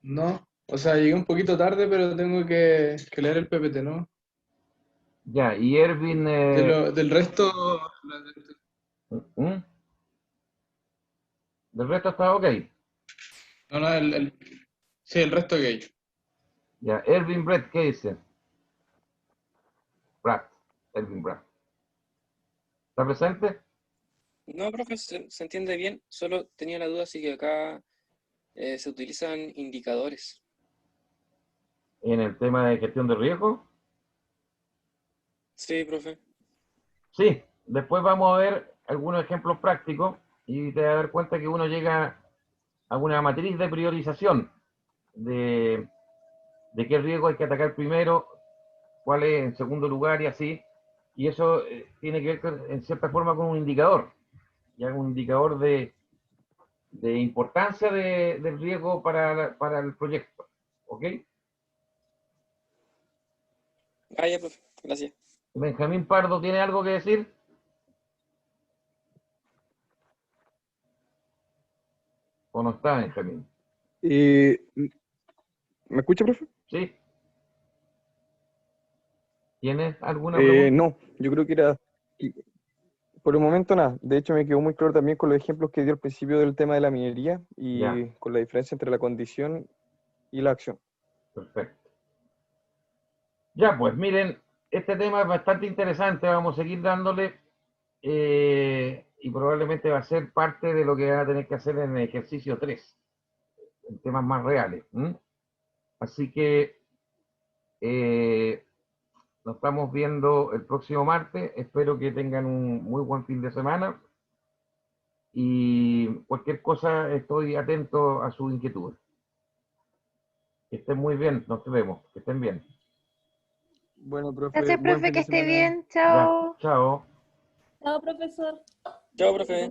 no. O sea, llegué un poquito tarde, pero tengo que leer el PPT, ¿no? Ya, y Erwin... Del resto, ¿Mm? ¿Del resto está ok? no, no, sí, el resto que Ya, Erwin Brett, ¿qué dice? Erwin Brett. ¿Está presente? No, profe, se entiende bien. Solo tenía la duda si que acá se utilizan indicadores. En el tema de gestión de riesgo. Sí, profe. Sí, después vamos a ver algunos ejemplos prácticos y te vas a dar cuenta que uno llega a una matriz de priorización de qué riesgo hay que atacar primero, cuál es en segundo lugar y así. Y eso tiene que ver en cierta forma con un indicador, ya un indicador de importancia del riesgo para el proyecto. ¿Ok? Ya, profe. Gracias. Benjamín Pardo, ¿tiene algo que decir? ¿O no está, Benjamín? ¿Me escucha, profe? ¿Sí? ¿Tienes alguna pregunta? No, yo creo que era... Por el momento nada. De hecho, me quedó muy claro también con los ejemplos que dio al principio del tema de la minería y Ya. con la diferencia entre la condición y la acción. Perfecto. Ya, pues miren, este tema es bastante interesante, vamos a seguir dándole y probablemente va a ser parte de lo que van a tener que hacer en el ejercicio 3, en temas más reales. Así que nos estamos viendo el próximo martes, espero que tengan un muy buen fin de semana y cualquier cosa estoy atento a sus inquietudes. Que estén muy bien, nos vemos, que estén bien. Bueno, profe, Gracias, buen profe, fin que de esté semana. bien. Ya, Chao. chao. Chao, profesor. Chao, profe.